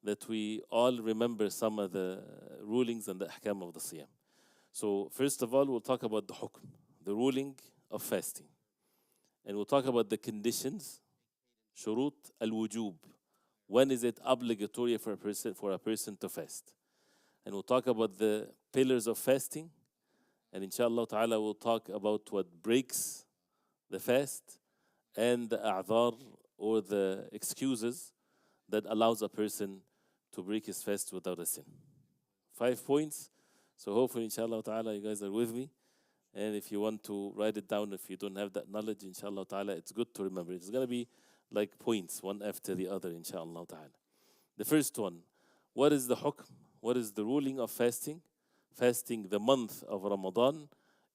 that we all remember some of the rulings and the ahkam of the siyam. So first of all, we'll talk about the hukm, the ruling of fasting. And we'll talk about the conditions, shurut al-wujub. When is it obligatory for a person to fast? And we'll talk about the pillars of fasting. And inshallah ta'ala, we'll talk about what breaks the fast and the a'dhar or the excuses that allows a person to break his fast without a sin. 5 points. So hopefully, inshallah ta'ala, you guys are with me. And if you want to write it down, if you don't have that knowledge, inshallah ta'ala, it's good to remember. It's going to be like points, one after the other, inshallah ta'ala. The first one, what is the hukm? What is the ruling of fasting? Fasting the month of Ramadan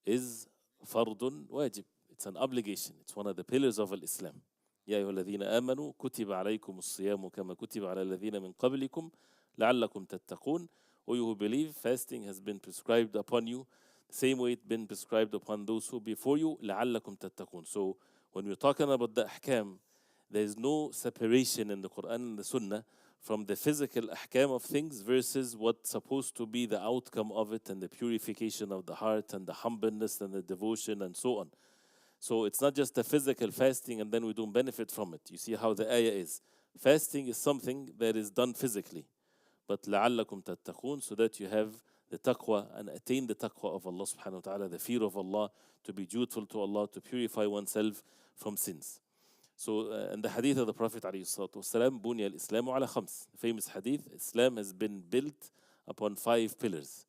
is fardun wajib. It's an obligation. It's one of the pillars of Islam. يا أيها الذين آمنوا كتب عليكم الصيام كما كتب على الذين من قبلكم لعلكم تتقون. O you who believe, fasting has been prescribed upon you, the same way it's been prescribed upon those who before you, لعلكم تتقون. So when we're talking about the ahkam, there is no separation in the Qur'an and the Sunnah from the physical ahkam of things versus what's supposed to be the outcome of it and the purification of the heart and the humbleness and the devotion and so on. So it's not just a physical fasting and then we don't benefit from it. You see how the ayah is. Fasting is something that is done physically. But لَعَلَّكُمْ تَتَّقُونَ, so that you have the taqwa and attain the taqwa of Allah subhanahu wa ta'ala, the fear of Allah, to be dutiful to Allah, to purify oneself from sins. So in the hadith of the Prophet alayhi salatu wasalam, بُنِيَ الْإِسْلَامُ عَلَى خَمْسٍ, the famous hadith, Islam has been built upon 5 pillars.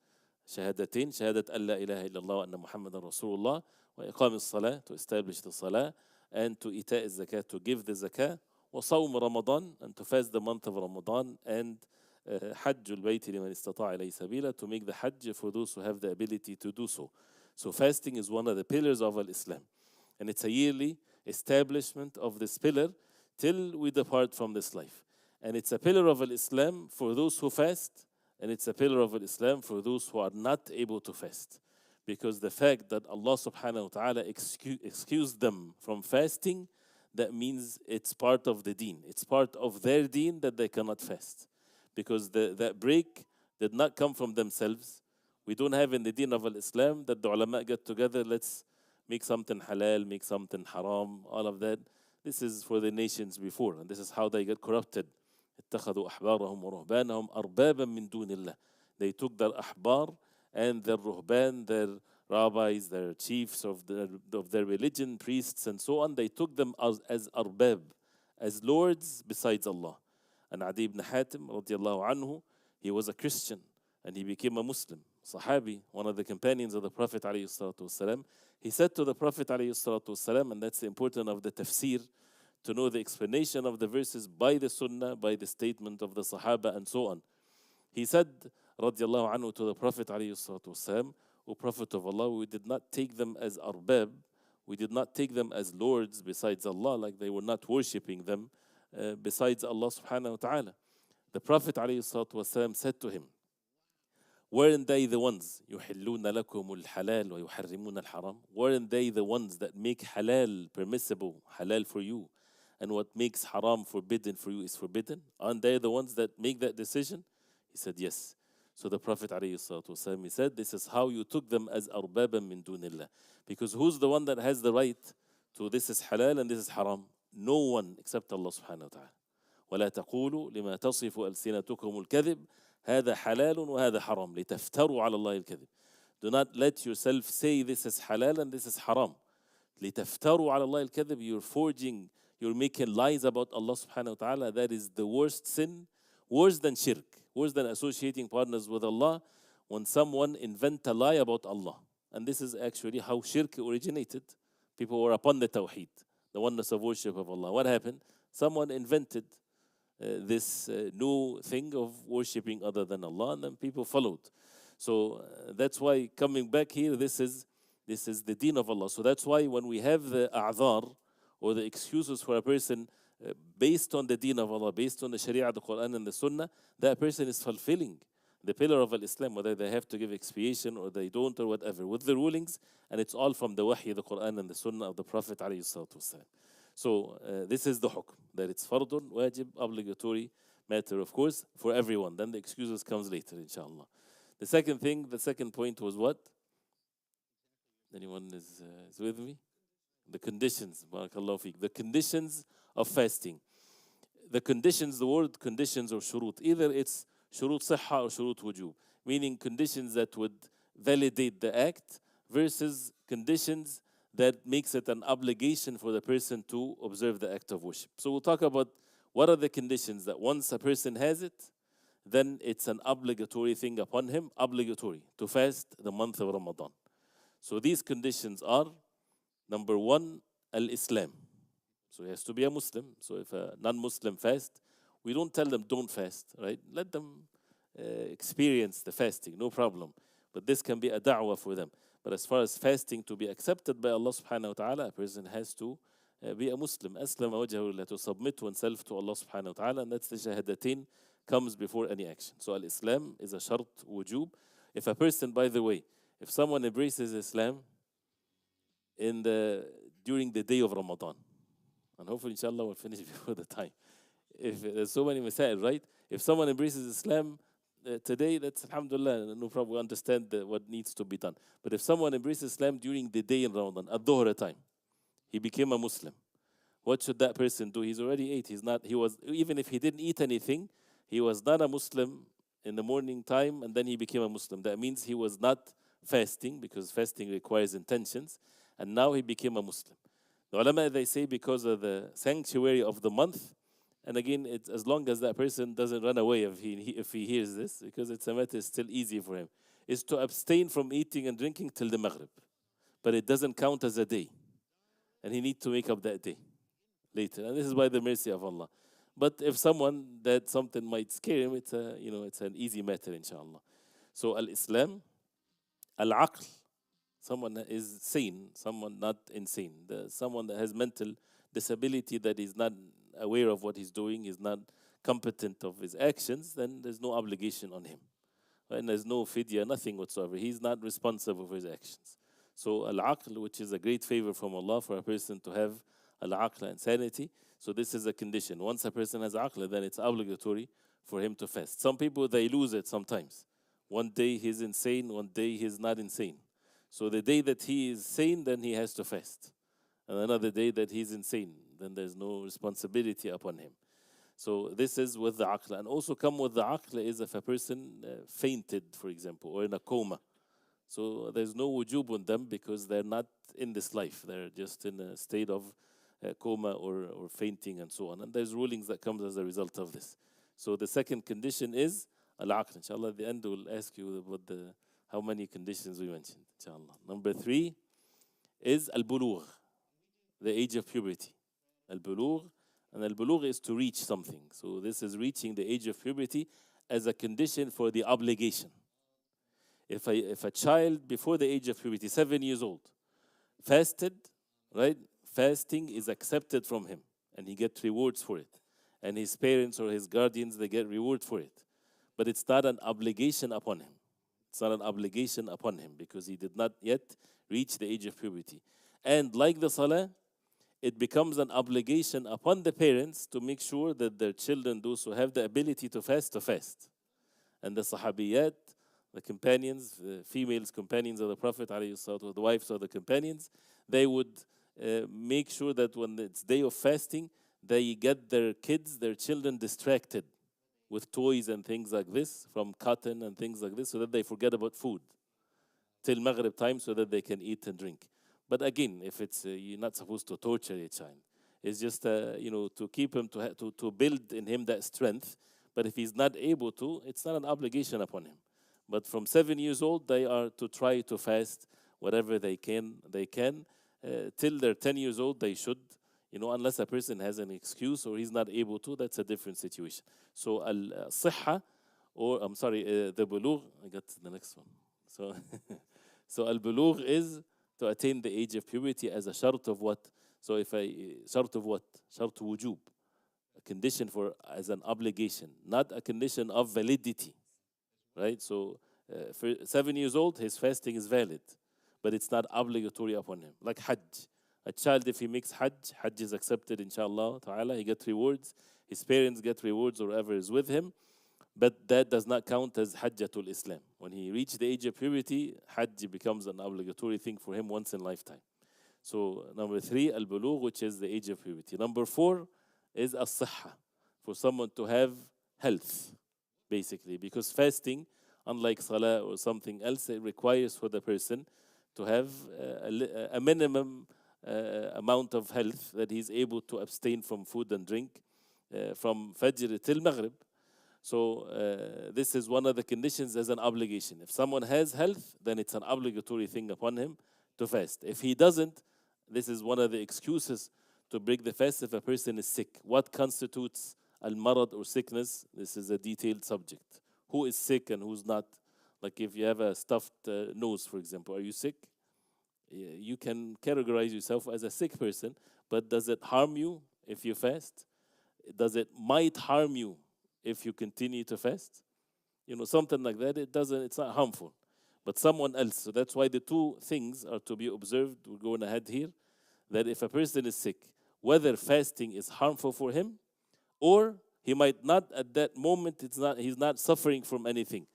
شهادتين, شهادة أن لا إله إلا الله وأن محمدا رسول الله, وإقام الصلاة, to establish the salah, and to إيتاء الزكاة, to give the zakah, وصوم رمضان, and to fast the month of Ramadan, and حج البيت لمن استطاع إليه سبيلا, to make the hajj for those who have the ability to do so. So fasting is one of the pillars of Islam. And it's a yearly establishment of this pillar till we depart from this life. And it's a pillar of Islam for those who fast, and it's a pillar of Islam for those who are not able to fast. Because the fact that Allah subhanahu wa ta'ala excused them from fasting, that means it's part of the deen. It's part of their deen that they cannot fast. Because that break did not come from themselves. We don't have in the deen of Islam that the ulama get together, let's make something halal, make something haram, all of that. This is for the nations before, and this is how they get corrupted. اتخذوا أحبارهم ورهبانهم أربابا من دون الله. They took their ahbar and their ruhban, their rabbis, their chiefs of their religion, priests and so on, they took them as arbab, as lords besides Allah. And Adi ibn Hatim, radiallahu anhu, he was a Christian and he became a Muslim. Sahabi, one of the companions of the Prophet alayhi salatu wasalam, he said to the Prophet alayhi salatu wasalam, and that's the importance of the tafsir, to know the explanation of the verses by the sunnah, by the statement of the Sahaba and so on. He said, radiallahu anhu, to the Prophet alayhi salatu wasalam, O Prophet of Allah, we did not take them as arbab, we did not take them as lords besides Allah, like they were not worshipping them besides Allah subhanahu wa ta'ala. The Prophet alayhi salatu wasalam said to him, weren't they the ones يُحِلُّونَ لَكُمُ الْحَلَالَ وَيُحَرِّمُونَ الْحَرَامَ? Weren't they the ones that make halal permissible, halal for you, and what makes haram forbidden for you is forbidden? Aren't they the ones that make that decision? He said, yes. So the Prophet alayhi salatu wasalam, he said, this is how you took them as arbaban min dunillah. Because who's the one that has the right to this is halal and this is haram? No one except Allah subhanahu wa ta'ala. ولا تقولوا لما تصف ألسنتكم الكذب هذا حلال وهذا حرام لتفتروا على الله الكذب. Do not let yourself say this is halal and this is haram. لتفتروا على الله الكذب. You're forging, you're making lies about Allah subhanahu wa ta'ala. That is the worst sin, worse than shirk, worse than associating partners with Allah, when someone invent a lie about Allah. And this is actually how shirk originated. People were upon the tawheed, the oneness of worship of Allah. What happened? Someone invented this new thing of worshipping other than Allah, and then people followed. So that's why coming back here, this is the deen of Allah. So that's why when we have the a'dhar or the excuses for a person based on the deen of Allah, based on the Sharia, the Qur'an and the Sunnah, that person is fulfilling the pillar of Islam, whether they have to give expiation or they don't or whatever, with the rulings, and it's all from the wahy, the Qur'an and the Sunnah of the Prophet alayhi salatu wasalam. So this is the hukm, that it's fardun, wajib, obligatory, matter, of course, for everyone. Then the excuses comes later, inshallah. The second point was what? Anyone is with me? The conditions, barakallahu feek. The conditions of fasting. The conditions, the word conditions or shurut, either it's shurut sihha or shurut wujub, meaning conditions that would validate the act versus conditions that makes it an obligation for the person to observe the act of worship. So we'll talk about what are the conditions that once a person has it, then it's an obligatory thing upon him, obligatory to fast the month of Ramadan. So these conditions are, number one, al-Islam. So he has to be a Muslim. So if a non-Muslim fast, we don't tell them don't fast, right? Let them experience the fasting, no problem. But this can be a da'wah for them. But as far as fasting to be accepted by Allah subhanahu wa ta'ala, a person has to be a Muslim. Aslama wajhahu, to submit oneself to Allah subhanahu wa ta'ala, and that's the shahadatain, comes before any action. So al-Islam is a shart wujub. If a person, by the way, if someone embraces Islam during the day of Ramadan, and hopefully, inshallah, we'll finish before the time. If there's so many masail, right? If someone embraces Islam today, that's alhamdulillah, no problem. We understand what needs to be done. But if someone embraces Islam during the day in Ramadan, at Dhuhr time, he became a Muslim. What should that person do? He's already ate. Even if he didn't eat anything, he was not a Muslim in the morning time, and then he became a Muslim. That means he was not fasting, because fasting requires intentions, and now he became a Muslim. The ulama, they say, because of the sanctuary of the month, and again, it's as long as that person doesn't run away if he hears this, because it's a matter still easy for him, is to abstain from eating and drinking till the Maghrib. But it doesn't count as a day. And he needs to make up that day later. And this is by the mercy of Allah. But if something might scare him, it's an easy matter, inshallah. So al-Islam, al-aql, someone that is sane, someone not insane, someone that has mental disability, that is not aware of what he's doing, is not competent of his actions, then there's no obligation on him. And there's no fidya, nothing whatsoever. He's not responsible for his actions. So al-aql, which is a great favor from Allah for a person to have al-aql and sanity. So this is a condition. Once a person has aql, then it's obligatory for him to fast. Some people, they lose it sometimes. One day he's insane, one day he's not insane. So the day that he is sane, then he has to fast. And another day that he's insane, then there's no responsibility upon him. So this is with the aql. And also come with the aql is if a person fainted, for example, or in a coma. So there's no wujub on them because they're not in this life. They're just in a state of coma or fainting and so on. And there's rulings that comes as a result of this. So the second condition is al-aql. Inshallah, at the end we'll ask you about how many conditions we mentioned. Inshallah. Number 3 is al-bulugh, the age of puberty. Al-bulugh, and al-bulugh is to reach something. So this is reaching the age of puberty as a condition for the obligation. If a child before the age of puberty, 7 years old, fasted, right? Fasting is accepted from him, and he gets rewards for it. And his parents or his guardians, they get reward for it. But it's not an obligation upon him. It's not an obligation upon him because he did not yet reach the age of puberty. And like the salah, it becomes an obligation upon the parents to make sure that their children, those who have the ability to fast. And the sahabiyat, the companions, the females companions of the Prophet, the wives of the companions, they would make sure that when it's day of fasting, they get their kids, their children distracted with toys and things like this, from cotton and things like this, so that they forget about food till Maghrib time so that they can eat and drink. But again, if it's you're not supposed to torture a child. It's just to keep him, to build in him that strength. But if he's not able to, it's not an obligation upon him. But from 7 years old, they are to try to fast whatever they can. Till they're 10 years old, they should, unless a person has an excuse or he's not able to, that's a different situation. So al-sihha, the bulugh, I got the next one. So al-bulugh is to attain the age of puberty as a shart of what? So shart wujub, a condition as an obligation, not a condition of validity, right? So for 7 years old, his fasting is valid, but it's not obligatory upon him. Like Hajj, A child, if he makes Hajj is accepted, inshallah ta'ala, he gets rewards. His parents get rewards, or whoever is with him. But that does not count as Hajjatul Islam. When he reaches the age of puberty, Hajj becomes an obligatory thing for him once in lifetime. So number 3, al-bulugh, which is the age of puberty. Number 4 is as-sihha, for someone to have health, basically. Because fasting, unlike salah or something else, it requires for the person to have a minimum amount of health that he's able to abstain from food and drink from Fajr till Maghrib. So this is one of the conditions as an obligation. If someone has health, then it's an obligatory thing upon him to fast. If he doesn't, this is one of the excuses to break the fast if a person is sick. What constitutes al-marad or sickness? This is a detailed subject. Who is sick and who's not? Like if you have a stuffed nose, for example, are you sick? You can categorize yourself as a sick person, but does it harm you if you fast? Does it might harm you if you continue to fast? Something like that, it's not harmful. But someone else, so that's why the two things are to be observed. We're going ahead here, that if a person is sick, whether fasting is harmful for him, or he might not at that moment, he's not suffering from anything.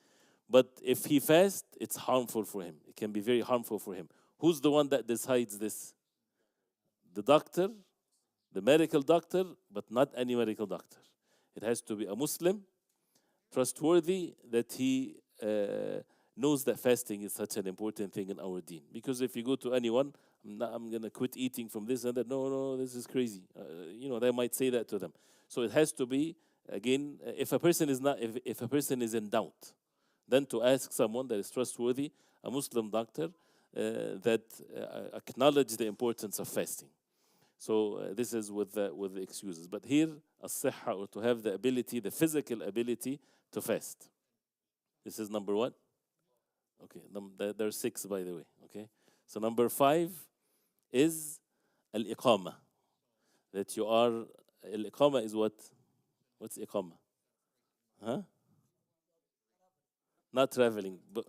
But if he fasts, it's harmful for him. It can be very harmful for him. Who's the one that decides this? The doctor, the medical doctor, but not any medical doctor. It has to be a Muslim, trustworthy, that he knows that fasting is such an important thing in our deen. Because if you go to anyone, I'm going to quit eating from this and that. No, this is crazy. They might say that to them. So it has to be, again, if a person is in doubt, then to ask someone that is trustworthy, a Muslim doctor, that acknowledge the importance of fasting. So this is with the excuses. But here, as-sihha, or to have the ability, the physical ability to fast. This is number 1. Okay, there are 6, by the way. Okay, so number 5 is al-iqama. That you are, al-iqama is what? What's iqama? Huh? Not traveling. But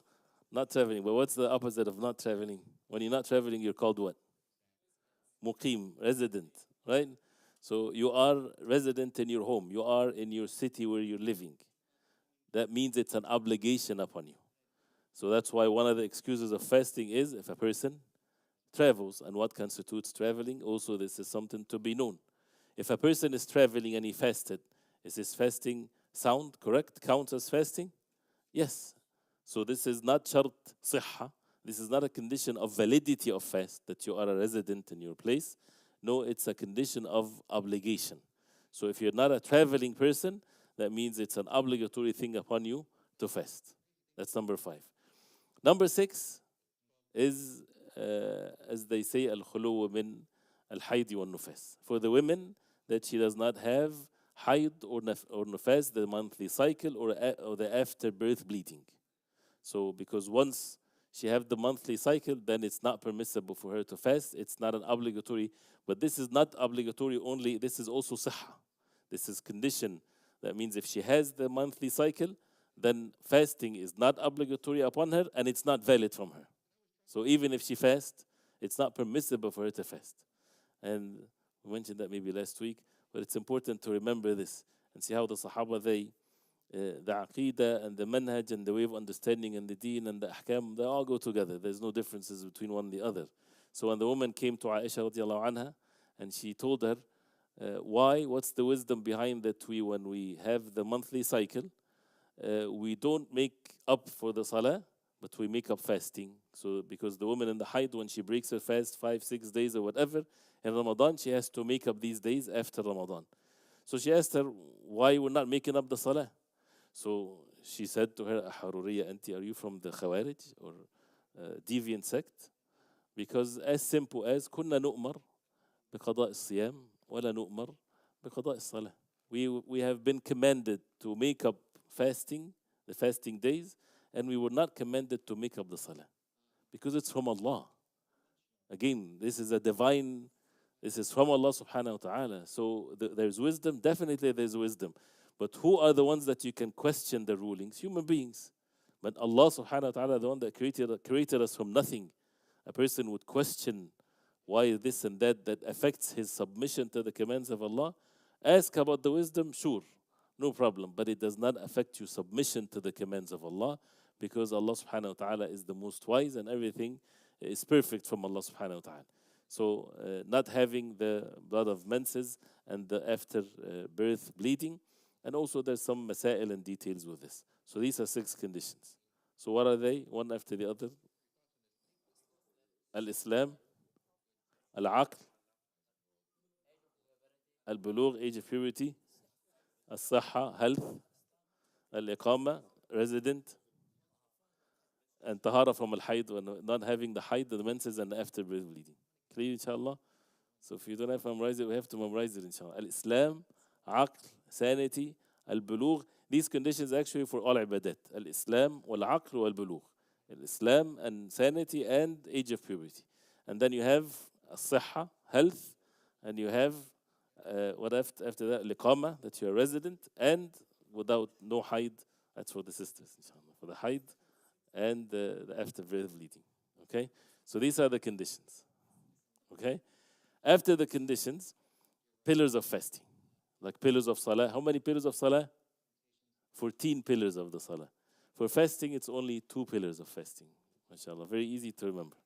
what's the opposite of not traveling? When you're not traveling, you're called what? Muqim, resident, right? So you are resident in your home. You are in your city where you're living. That means it's an obligation upon you. So that's why one of the excuses of fasting is if a person travels. And what constitutes traveling? Also, this is something to be known. If a person is traveling and he fasted, is his fasting sound, correct? Counts as fasting? Yes. So this is not shart sihha. This is not a condition of validity of fast, that you are a resident in your place. No, it's a condition of obligation. So if you're not a traveling person, that means it's an obligatory thing upon you to fast. That's number 5. Number 6 is, as they say, al-khuluw min al-hayd wa nufas. For the women, that she does not have hayd or nufas, the monthly cycle, or the after-birth bleeding. So because once she have the monthly cycle, then it's not permissible for her to fast. It's not an obligatory, but this is not obligatory only, this is also sihha. This is condition. That means if she has the monthly cycle, then fasting is not obligatory upon her and it's not valid from her. So even if she fasts, it's not permissible for her to fast. And we mentioned that maybe last week, but it's important to remember this and see how the Sahaba, the aqidah and the manhaj and the way of understanding and the deen and the ahkam, they all go together. There's no differences between one and the other. So when the woman came to Aisha radiallahu anha and she told her, what's the wisdom behind that when we have the monthly cycle, we don't make up for the salah, but we make up fasting. So because the woman in the haid, when she breaks her fast 5-6 days or whatever, in Ramadan, she has to make up these days after Ramadan. So she asked her, why we're not making up the salah? So she said to her, Haruriya anti, are you from the Khawarij or deviant sect? Because as simple as كنا نؤمر بقضاء الصيام ولا نؤمر بقضاء الصلاة. We have been commanded to make up fasting, the fasting days, and we were not commanded to make up the salah. Because it's from Allah. Again, this is from Allah subhanahu wa ta'ala. So there's wisdom, definitely there's wisdom. But who are the ones that you can question the rulings? Human beings. But Allah subhanahu wa ta'ala, the one that created us from nothing. A person would question why this and that affects his submission to the commands of Allah, ask about the wisdom, sure, no problem. But it does not affect your submission to the commands of Allah, because Allah subhanahu wa ta'ala is the most wise and everything is perfect from Allah subhanahu wa ta'ala. So not having the blood of menses and the after birth bleeding. And also there's some masail and details with this. So these are 6 conditions. So what are they? One after the other. Al-Islam, Al-Aql, Al-Bulugh, age of purity, Al-Sahha, health, Al-Iqama, resident, and Tahara from Al-Hayd, not having the Hayd, the menses, and the after birth bleeding. Clear, inshallah? So if you don't have to memorize it, we have to memorize it, inshallah. Al-Islam, Aql, sanity, Al-Bulugh. These conditions actually for all ibadat. Al-Islam, wal-Aql, wal-Bulugh. Al-Islam and sanity and age of puberty. And then you have As-Sihha, health, and you have what after that, Al-Iqama, that you're a resident, and without no Hayd, that's for the sisters, inshallah, for the Hayd and the after birth bleeding. Okay? So these are the conditions. Okay? After the conditions, pillars of fasting. Like pillars of salah. How many pillars of salah? 14 pillars of the salah. For fasting, it's only 2 pillars of fasting. MashaAllah. Very easy to remember.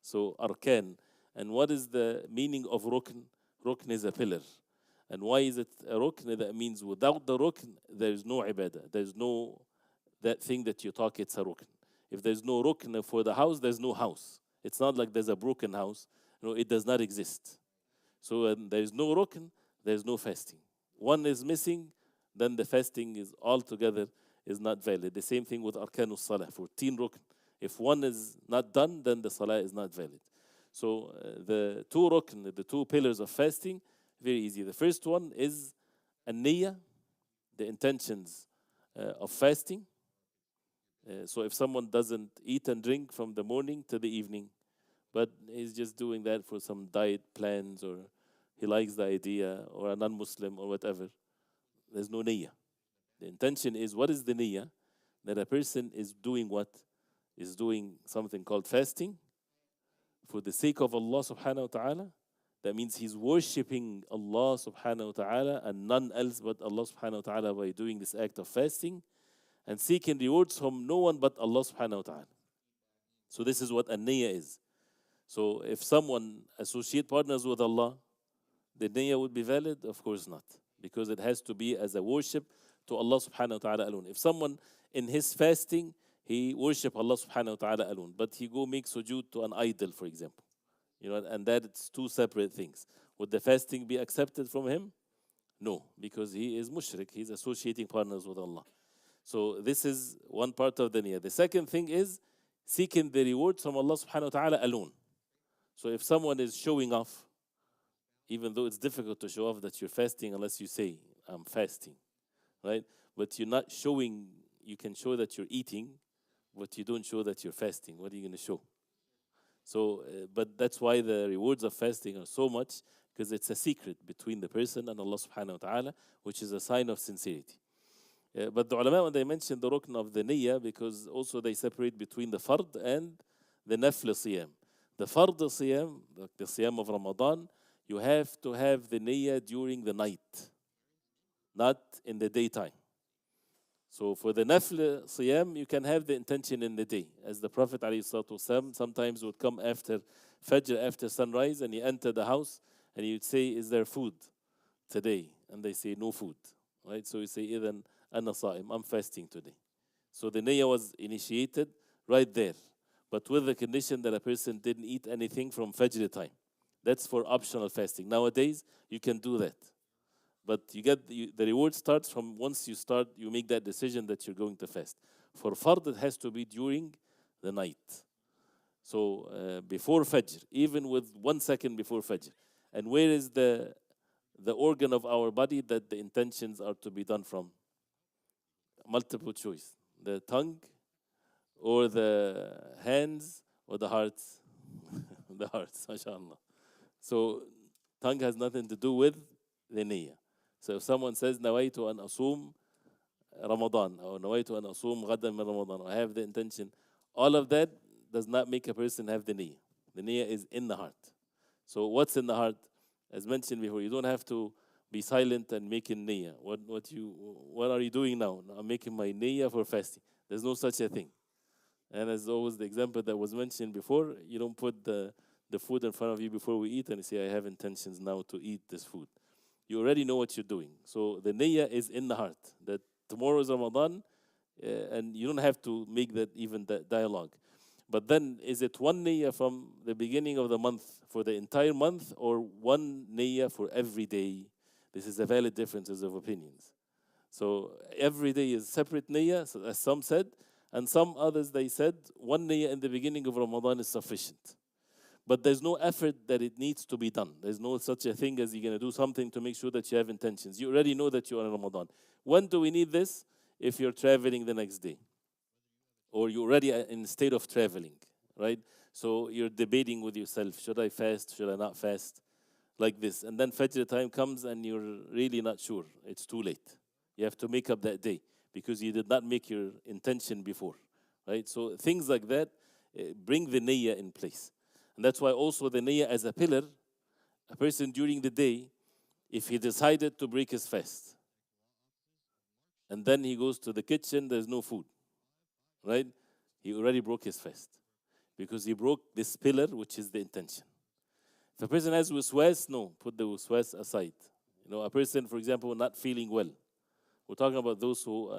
So, arkan. And what is the meaning of rukn? Rukn is a pillar. And why is it a rukn? That means without the rukn, there is no ibadah. There is no that thing that you talk, it's a rukn. If there's no rukn for the house, there's no house. It's not like there's a broken house. No, it does not exist. So when there is no rukn, there is no fasting. One is missing, then the fasting is altogether is not valid. The same thing with arkanus salah, 14 rukn. If one is not done, then the salah is not valid. So the 2 rukn, the 2 pillars of fasting, very easy. The first one is an-niyyah, the intentions of fasting. So if someone doesn't eat and drink from the morning to the evening, but he's just doing that for some diet plans, or he likes the idea, or a non-Muslim or whatever, there's no niyyah. The intention is, what is the niyyah? That a person is doing what? Is doing something called fasting for the sake of Allah subhanahu wa ta'ala. That means he's worshipping Allah subhanahu wa ta'ala and none else but Allah subhanahu wa ta'ala by doing this act of fasting, and seeking rewards from no one but Allah subhanahu wa ta'ala. So this is what an-niyyah is. So if someone associate partners with Allah, the niyyah would be valid? Of course not. Because it has to be as a worship to Allah subhanahu wa ta'ala alone. If someone in his fasting, he worship Allah subhanahu wa ta'ala alone, but he go make sujood to an idol, for example. You know, and that it's 2 separate things. Would the fasting be accepted from him? No, because he is mushrik. He's associating partners with Allah. So this is one part of the niyyah. The second thing is seeking the rewards from Allah subhanahu wa ta'ala alone. So if someone is showing off, even though it's difficult to show off that you're fasting unless you say, I'm fasting, right? But you're not showing, you can show that you're eating, but you don't show that you're fasting. What are you going to show? So, but that's why the rewards of fasting are so much, because it's a secret between the person and Allah subhanahu wa ta'ala, which is a sign of sincerity. But the ulama, when they mention the rukn of the niyyah, because also they separate between the fard and the nafl siyam. The fard siyam, like the siyam of Ramadan, you have to have the niyyah during the night, not in the daytime. So for the nafl siyam, you can have the intention in the day. As the Prophet ﷺ sometimes would come after Fajr, after sunrise, and he enter the house, and he would say, is there food today? And they say, no food. Right? So you say, إِذَنْ أَنَا صَائِمٌ, I'm fasting today. So the niyyah was initiated right there, but with the condition that a person didn't eat anything from Fajr time. That's for optional fasting. Nowadays, you can do that. But you get the reward starts from once you start, you make that decision that you're going to fast. For fard, it has to be during the night. So before Fajr, even with 1 second before Fajr. And where is the organ of our body that the intentions are to be done from? Multiple choice. The tongue, or the hands, or the heart? The heart, mashallah. So tongue has nothing to do with the niyyah. So if someone says, nawaitu an asum Ramadan, or nawaitu an asum ghadan min Ramadan, or I have the intention, all of that does not make a person have the niyyah. The niyyah is in the heart. So what's in the heart? As mentioned before, you don't have to be silent and making niyyah. What are you doing now? I'm making my niyyah for fasting. There's no such a thing. And as always, the example that was mentioned before, you don't put the food in front of you before we eat and you say, I have intentions now to eat this food. You already know what you're doing. So the niyyah is in the heart. That tomorrow is Ramadan, and you don't have to make that even that dialogue. But then, is it one niyyah from the beginning of the month for the entire month, or one niyyah for every day? This is a valid differences of opinions. So every day is separate niyyah, so as some said, and some others they said one niyyah in the beginning of Ramadan is sufficient. But there's no effort that it needs to be done. There's no such a thing as you're going to do something to make sure that you have intentions. You already know that you're in Ramadan. When do we need this? If you're traveling the next day, or you're already in a state of traveling, right? So you're debating with yourself, should I fast, should I not fast? Like this. And then Fajr time comes and you're really not sure. It's too late. You have to make up that day because you did not make your intention before, right? So things like that bring the niyyah in place. And that's why also the niyyah as a pillar, a person during the day, if he decided to break his fast, and then he goes to the kitchen, there's no food, right? He already broke his fast because he broke this pillar, which is the intention. If a person has waswas, no, put the waswas aside. A person, for example, not feeling well. We're talking about those who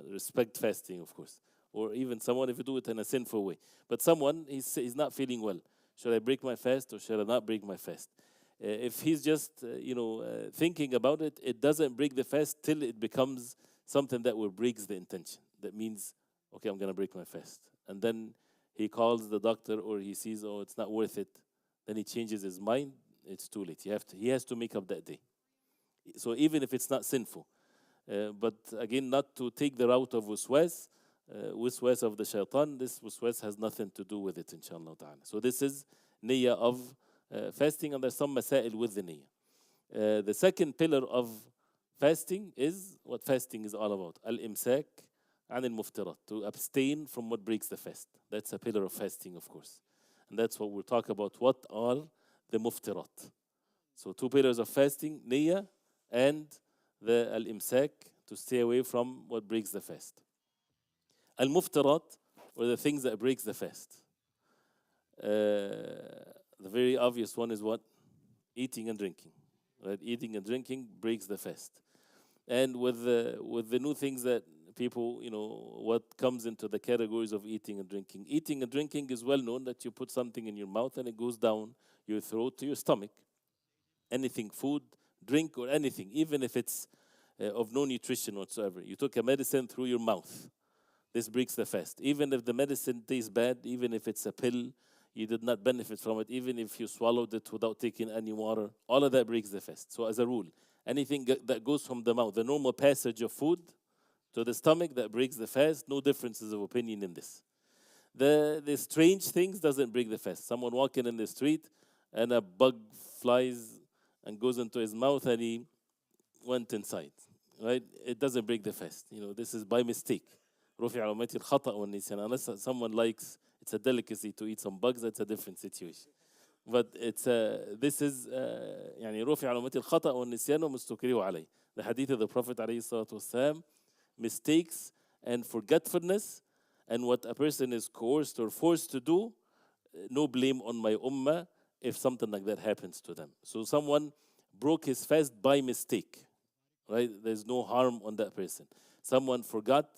respect fasting, of course. Or even someone if you do it in a sinful way. But someone, he's not feeling well. Should I break my fast or should I not break my fast? If he's just, thinking about it, it doesn't break the fast till it becomes something that will breaks the intention. That means, okay, I'm going to break my fast. And then he calls the doctor or he sees, oh, it's not worth it. Then he changes his mind, it's too late. He has to make up that day. So even if it's not sinful. But again, not to take the route of waswas of the shaitan. This waswas has nothing to do with it, inshallah ta'ala. So this is niyyah of fasting, and there's some masail with the niyyah. The second pillar of fasting is what fasting is all about. Al-imsak an al-muftirat, to abstain from what breaks the fast. That's a pillar of fasting, of course. And that's what we'll talk about. What are the muftirat? So two pillars of fasting, niyyah and the al-imsak, to stay away from what breaks the fast. Al-muftirat, or the things that breaks the fast. The very obvious one is what? Eating and drinking. Right? Eating and drinking breaks the fast. And with the new things that people, what comes into the categories of eating and drinking. Eating and drinking is well known that you put something in your mouth and it goes down your throat to your stomach. Anything, food, drink, or anything, even if it's of no nutrition whatsoever. You took a medicine through your mouth. This breaks the fast. Even if the medicine tastes bad, even if it's a pill, you did not benefit from it, even if you swallowed it without taking any water, all of that breaks the fast. So as a rule, anything that goes from the mouth, the normal passage of food to the stomach, that breaks the fast. No differences of opinion in this. The strange things doesn't break the fast. Someone walking in the street and a bug flies and goes into his mouth and he went inside, right? It doesn't break the fast. This is by mistake. رفع أمتي الخطأ والنسيان. Unless someone likes, it's a delicacy to eat some bugs, that's a different situation. But this is يعني رفع أمتي الخطأ والنسيان ومستكره عليه. The hadith of the Prophet عليه الصلاة والسلام, mistakes and forgetfulness, and what a person is coerced or forced to do, no blame on my ummah if something like that happens to them. So someone broke his fast by mistake, right? There's no harm on that person. Someone forgot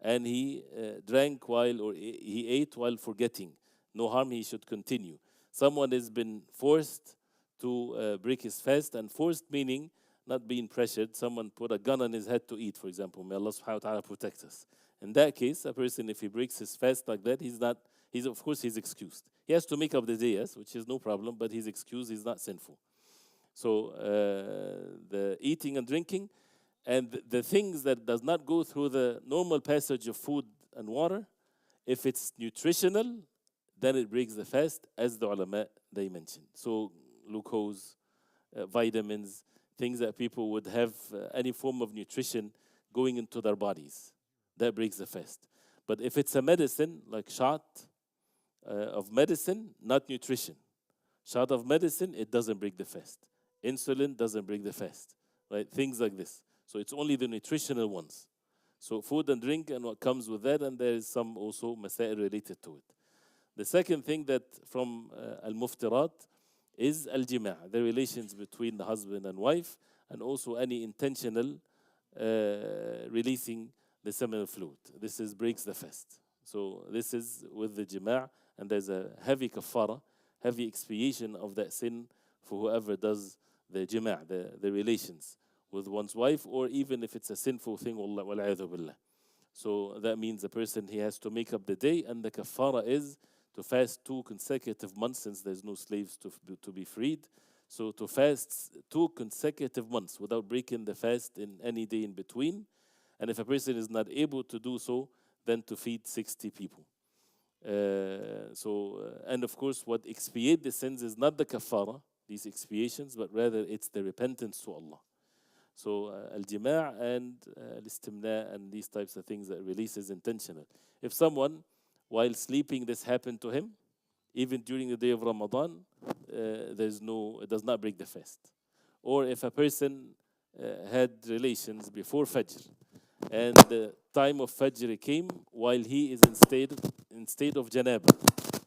and he drank or he ate while forgetting. No harm, he should continue. Someone has been forced to break his fast, and forced meaning not being pressured. Someone put a gun on his head to eat, for example. May Allah subhanahu wa ta'ala protect us. In that case, a person, if he breaks his fast like that, of course he's excused. He has to make up the day, yes, which is no problem, but he's excused, he's not sinful. So the eating and drinking, and the things that does not go through the normal passage of food and water, if it's nutritional, then it breaks the fast, as the ulama, they mentioned. So glucose, vitamins, things that people would have any form of nutrition going into their bodies, that breaks the fast. But if it's a medicine, like shot of medicine, not nutrition. Shot of medicine, it doesn't break the fast. Insulin doesn't break the fast, right? Things like this. So it's only the nutritional ones. So food and drink and what comes with that, and there is some also masail related to it. The second thing that from al-muftirat is al-jima', the relations between the husband and wife, and also any intentional releasing the seminal fluid. This is breaks the fast. So this is with the jima', and there's a heavy kafara, heavy expiation of that sin for whoever does the jima', the relations with one's wife, or even if it's a sinful thing, wal'ayadhu billah. So that means the person, he has to make up the day, and the kafara is to fast 2 consecutive months, since there's no slaves to be freed. So to fast 2 consecutive months without breaking the fast in any day in between. And if a person is not able to do so, then to feed 60 people. And of course, what expiate the sins is not the kafara, these expiations, but rather it's the repentance to Allah. So al-jima' and al-istimna and these types of things that release is intentional. If someone, while sleeping, this happened to him, even during the day of Ramadan, it does not break the fast. Or if a person had relations before Fajr, and the time of Fajr came while he is in state of janaba,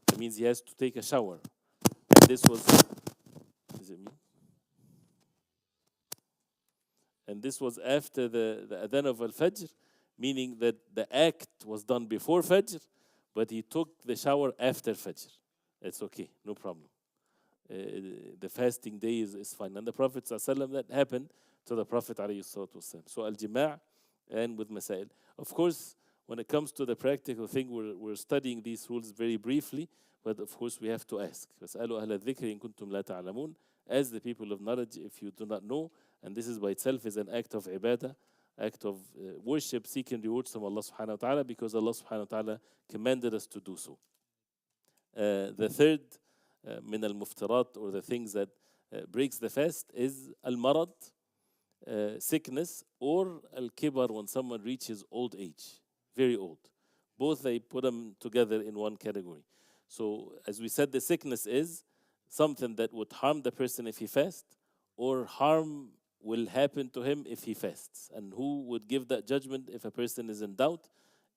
that means he has to take a shower. And this was, is it me? And this was after the adhan of al-Fajr, meaning that the act was done before Fajr, but he took the shower after Fajr. It's okay, no problem. The fasting day is fine. And the Prophet ﷺ, that happened to the Prophet ﷺ. So al-jima' and with masail. Of course, when it comes to the practical thing, we're studying these rules very briefly, but of course we have to ask. فَاسْأَلُوا أَهْلَ الذِّكْرِ إِن كُنتُمْ لَا تَعْلَمُونَ. As the people of knowledge, if you do not know, and this is by itself is an act of ibadah, act of worship, seeking rewards from Allah subhanahu wa ta'ala, because Allah subhanahu wa ta'ala commanded us to do so. The third min al-muftirat, or the things that breaks the fast, is al-marad, sickness, or al-kibar, when someone reaches old age, very old. Both, they put them together in one category. So as we said, the sickness is something that would harm the person if he fasts, or harm will happen to him if he fasts. And who would give that judgment if a person is in doubt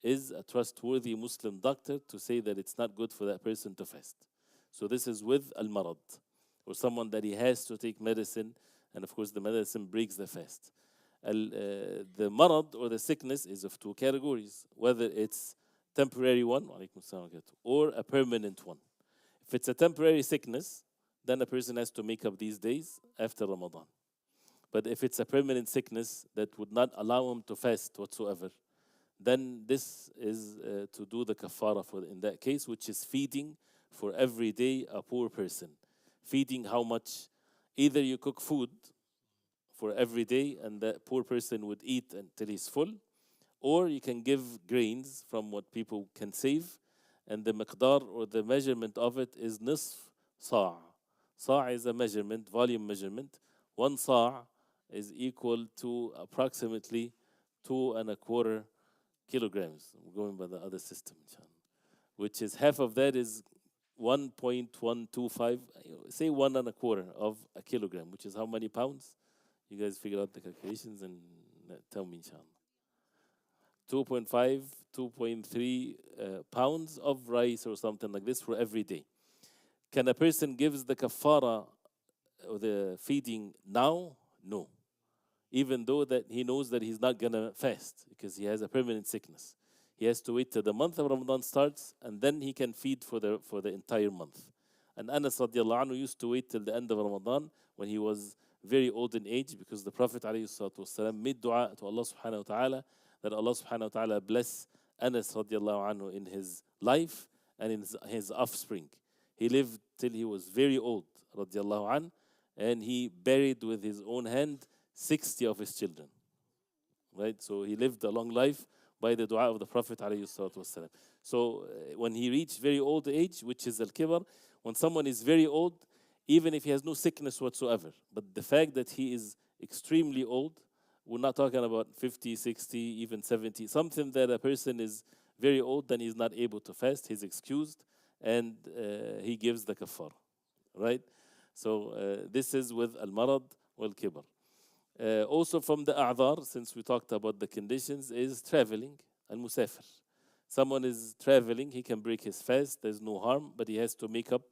is a trustworthy Muslim doctor to say that it's not good for that person to fast. So this is with al-marad, or someone that he has to take medicine, and of course the medicine breaks the fast. The marad, or the sickness, is of 2 categories, whether it's temporary one, or a permanent one. If it's a temporary sickness, then a person has to make up these days after Ramadan. But if it's a permanent sickness that would not allow him to fast whatsoever, then this is to do the kafara for in that case, which is feeding for every day a poor person. Feeding how much? Either you cook food for every day and that poor person would eat until he's full, or you can give grains from what people can save, and the miqdar, or the measurement of it, is nisf sa'. Sa' is a measurement, volume measurement. 1 sa' is equal to approximately 2¼ kilograms. I'm going by the other system, which is half of that is 1.125, say 1¼ of a kilogram, which is how many pounds? You guys figure out the calculations and tell me, inshallah. 2.5, 2.3 pounds of rice or something like this for every day. Can a person give the kafara or the feeding now? No. Even though that he knows that he's not going to fast because he has a permanent sickness. He has to wait till the month of Ramadan starts, and then he can feed for the entire month. And Anas radiallahu anhu used to wait till the end of Ramadan when he was very old in age, because the Prophet ﷺ made dua to Allah subhanahu wa ta'ala that Allah subhanahu wa ta'ala bless Anas radiallahu anhu in his life and in his offspring. He lived till he was very old radiallahu anhu, and he buried with his own hand 60 of his children. Right? So he lived a long life by the dua of the Prophet ﷺ. So when he reached very old age, which is al-kibar, when someone is very old, even if he has no sickness whatsoever, but the fact that he is extremely old, we're not talking about 50, 60, even 70, something that a person is very old, then he's not able to fast, he's excused, and he gives the kafar. right? So this is with al-marad wal-kibar. Also from the a'dhar, since we talked about the conditions, is traveling, al-musafir. Someone is traveling, he can break his fast, there's no harm, but he has to make up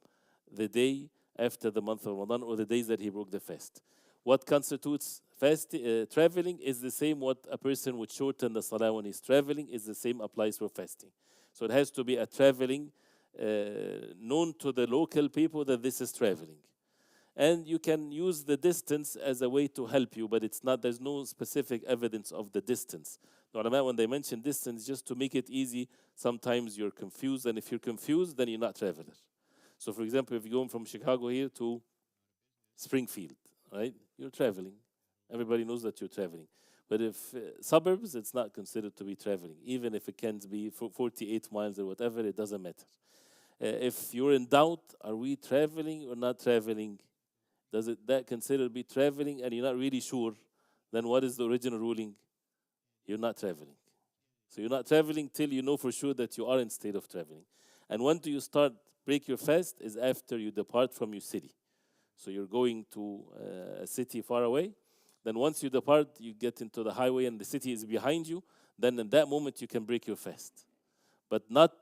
the day after the month of Ramadan or the days that he broke the fast. What constitutes traveling is the same what a person would shorten the salah when he's traveling is the same applies for fasting. So it has to be a traveling known to the local people that this is traveling. And you can use the distance as a way to help you, but it's not, there's no specific evidence of the distance. The ulama, when they mention distance, just to make it easy, sometimes you're confused, and if you're confused, then you're not traveler. So for example, if you're going from Chicago here to Springfield, right? You're traveling. Everybody knows that you're traveling. But if suburbs, it's not considered to be traveling. Even if it can be 48 miles or whatever, it doesn't matter. If you're in doubt, are we traveling or not traveling? Does it that considered be traveling and you're not really sure? Then what is the original ruling? You're not traveling. So you're not traveling till you know for sure that you are in state of traveling. And when do you start break your fast? Is after you depart from your city. So you're going to a city far away. Then once you depart, you get into the highway and the city is behind you. Then in that moment you can break your fast. But not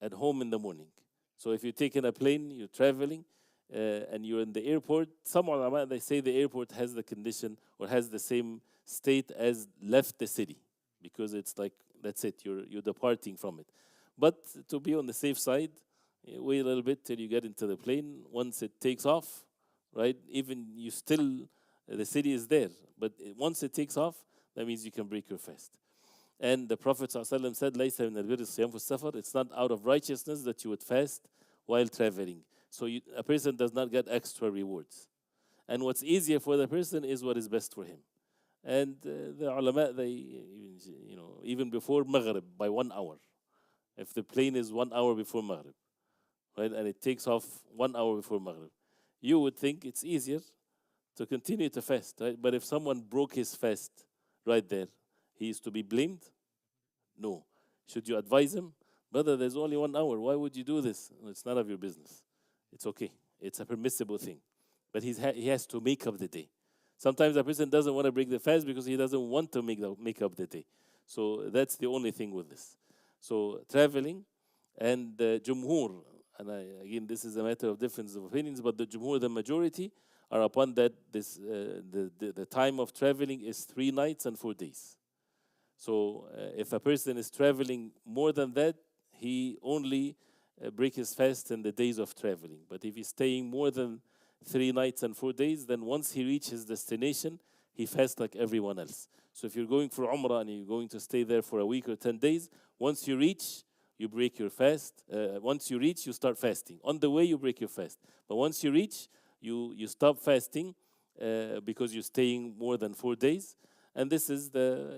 at home in the morning. So if you're taking a plane, you're traveling, and you're in the airport, some ulama, they say the airport has the condition or has the same state as left the city. Because it's like, that's it, you're departing from it. But to be on the safe side, wait a little bit till you get into the plane. Once it takes off, right, even you still, the city is there. But once it takes off, that means you can break your fast. And the Prophet ﷺ said, لَيْسَ مِنَ الْبِرِّ الصِّيَامُ فِي السَّفَرِ. It's not out of righteousness that you would fast while traveling. So a person does not get extra rewards. And what's easier for the person is what is best for him. And the ulama, they, even before Maghrib, by 1 hour. If the plane is 1 hour before Maghrib, right, and it takes off 1 hour before Maghrib, you would think it's easier to continue to fast, right? But if someone broke his fast right there, he is to be blamed? No. Should you advise him? Brother, there's only 1 hour. Why would you do this? It's none of your business. It's okay. It's a permissible thing. But he has to make up the day. Sometimes a person doesn't want to break the fast because he doesn't want to make up the day. So that's the only thing with this. So traveling and the Jumhur, and again, this is a matter of difference of opinions, but the Jumhur, the majority, are upon that this the time of traveling is 3 nights and 4 days. So if a person is traveling more than that, he only break his fast in the days of traveling. But if he's staying more than 3 nights and 4 days, then once he reaches his destination, he fasts like everyone else. So if you're going for Umrah and you're going to stay there for a week or 10 days, once you reach, you break your fast. Once you reach, you start fasting. On the way, you break your fast. But once you reach, you stop fasting because you're staying more than 4 days. And this is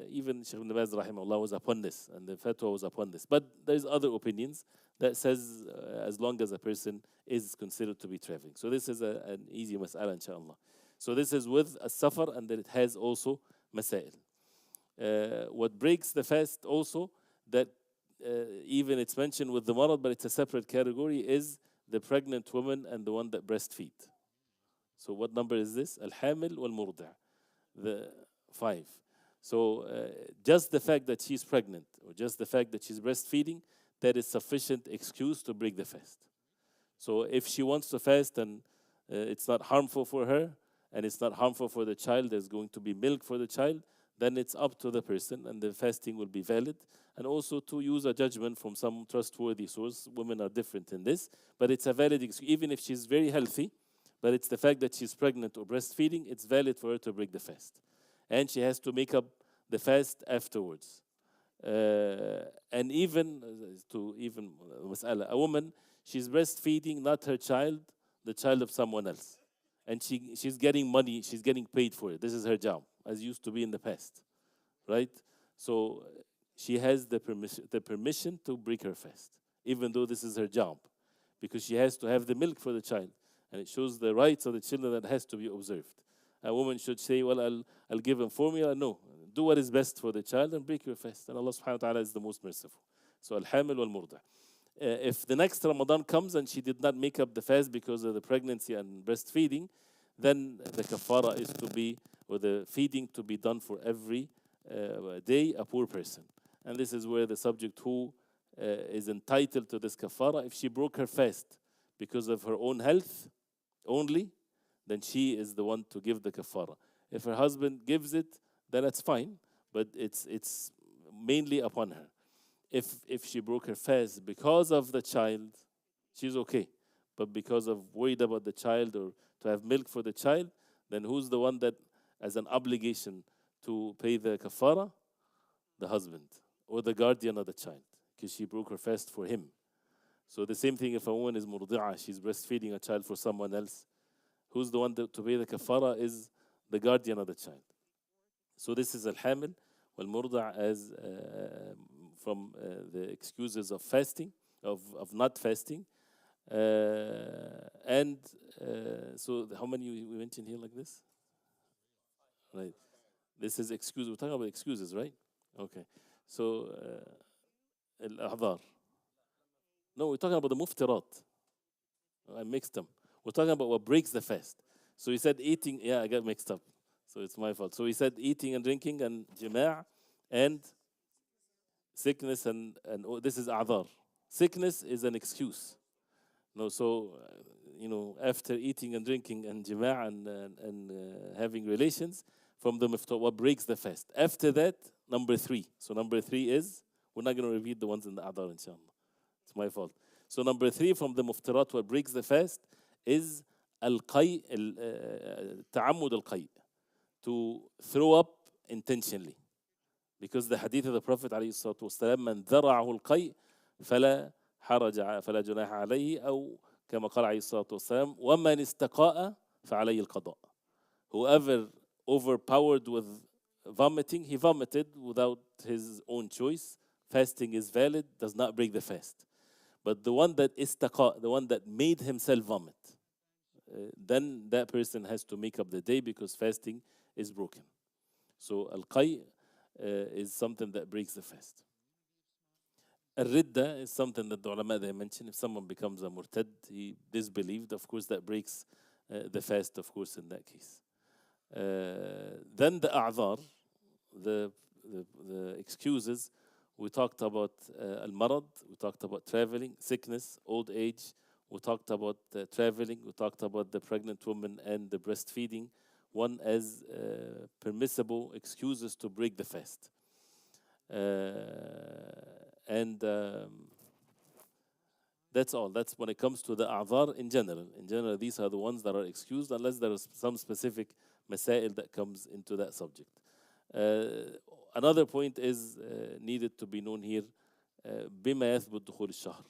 even Shaykh ibn Baz rahimahullah was upon this, and the fatwa was upon this. But there's other opinions that says as long as a person is considered to be traveling. So this is an easy mas'ala, inshallah. So this is with a safar, and then it has also masail. What breaks the fast also, that even it's mentioned with the marad, but it's a separate category, is the pregnant woman and the one that breastfeed. So what number is this? Al-hamil wal-murda'. The 5. So just the fact that she's pregnant or just the fact that she's breastfeeding, that is sufficient excuse to break the fast. So if she wants to fast and it's not harmful for her and it's not harmful for the child, there's going to be milk for the child, then it's up to the person and the fasting will be valid. And also to use a judgment from some trustworthy source. Women are different in this, but it's a valid excuse. Even if she's very healthy, but it's the fact that she's pregnant or breastfeeding, it's valid for her to break the fast. And she has to make up the fast afterwards. And even a woman, she's breastfeeding not her child, the child of someone else. And she's getting money, she's getting paid for it. This is her job, as used to be in the past. Right? So she has the permission to break her fast, even though this is her job. Because she has to have the milk for the child. And it shows the rights of the children that has to be observed. A woman should say, well, I'll give him formula. No. Do what is best for the child and break your fast. And Allah subhanahu wa ta'ala is the most merciful. So, al-hamil wal-murda'. If the next Ramadan comes and she did not make up the fast because of the pregnancy and breastfeeding, then the kafara is to be, or the feeding to be done for every day a poor person. And this is where the subject who is entitled to this kafara, if she broke her fast because of her own health only, then she is the one to give the kafara. If her husband gives it, then that's fine, but it's mainly upon her. If she broke her fast because of the child, she's okay. But because of worried about the child or to have milk for the child, then who's the one that has an obligation to pay the kafara? The husband or the guardian of the child, because she broke her fast for him. So the same thing if a woman is murdi'ah, she's breastfeeding a child for someone else, who's the one to pay the kafara is the guardian of the child. So this is al-hamil wal-murda' as from the excuses of fasting, of not fasting. And so how many we mentioned here like this? Right. This is excuse. We're talking about excuses, right? Okay. So al-a'dhar. No, we're talking about the muftirat. I mixed them. We're talking about what breaks the fast. So he said eating. Yeah, I got mixed up. So it's my fault. So he said eating and drinking and jima' and sickness and this is a'dhar. Sickness is an excuse. No, so after eating and drinking and jima' and having relations, from the miftar, what breaks the fast. After that, number 3. So number 3 is, we're not going to repeat the ones in the a'dhar, inshallah. It's my fault. So number 3 from the muftarat, what breaks the fast, is al-qay, ta'ammud al-qay, to throw up intentionally. Because the hadith of the Prophet عليه الصلاة والسلام من ذرعه القيء فلا حرج فلا جناح عليه أو كما قال عليه الصلاة والسلام ومن استقاء فعليه القضاء. Whoever overpowered with vomiting, he vomited without his own choice. Fasting is valid, does not break the fast. But the one that istaqa, the one that made himself vomit, then that person has to make up the day because fasting is broken. So al-qay is something that breaks the fast. Al-ridda is something that the ulama they mention. If someone becomes a murtad, he disbelieved, of course that breaks the fast, of course, in that case. Then the a'dhar, the excuses. We talked about al-marad, we talked about traveling, sickness, old age. We talked about traveling, we talked about the pregnant woman and the breastfeeding. One as permissible excuses to break the fast. And that's all. That's when it comes to the a'dhar in general. In general, these are the ones that are excused unless there is some specific masail that comes into that subject. Another point is needed to be known here. بما يثبت دخول الشهر.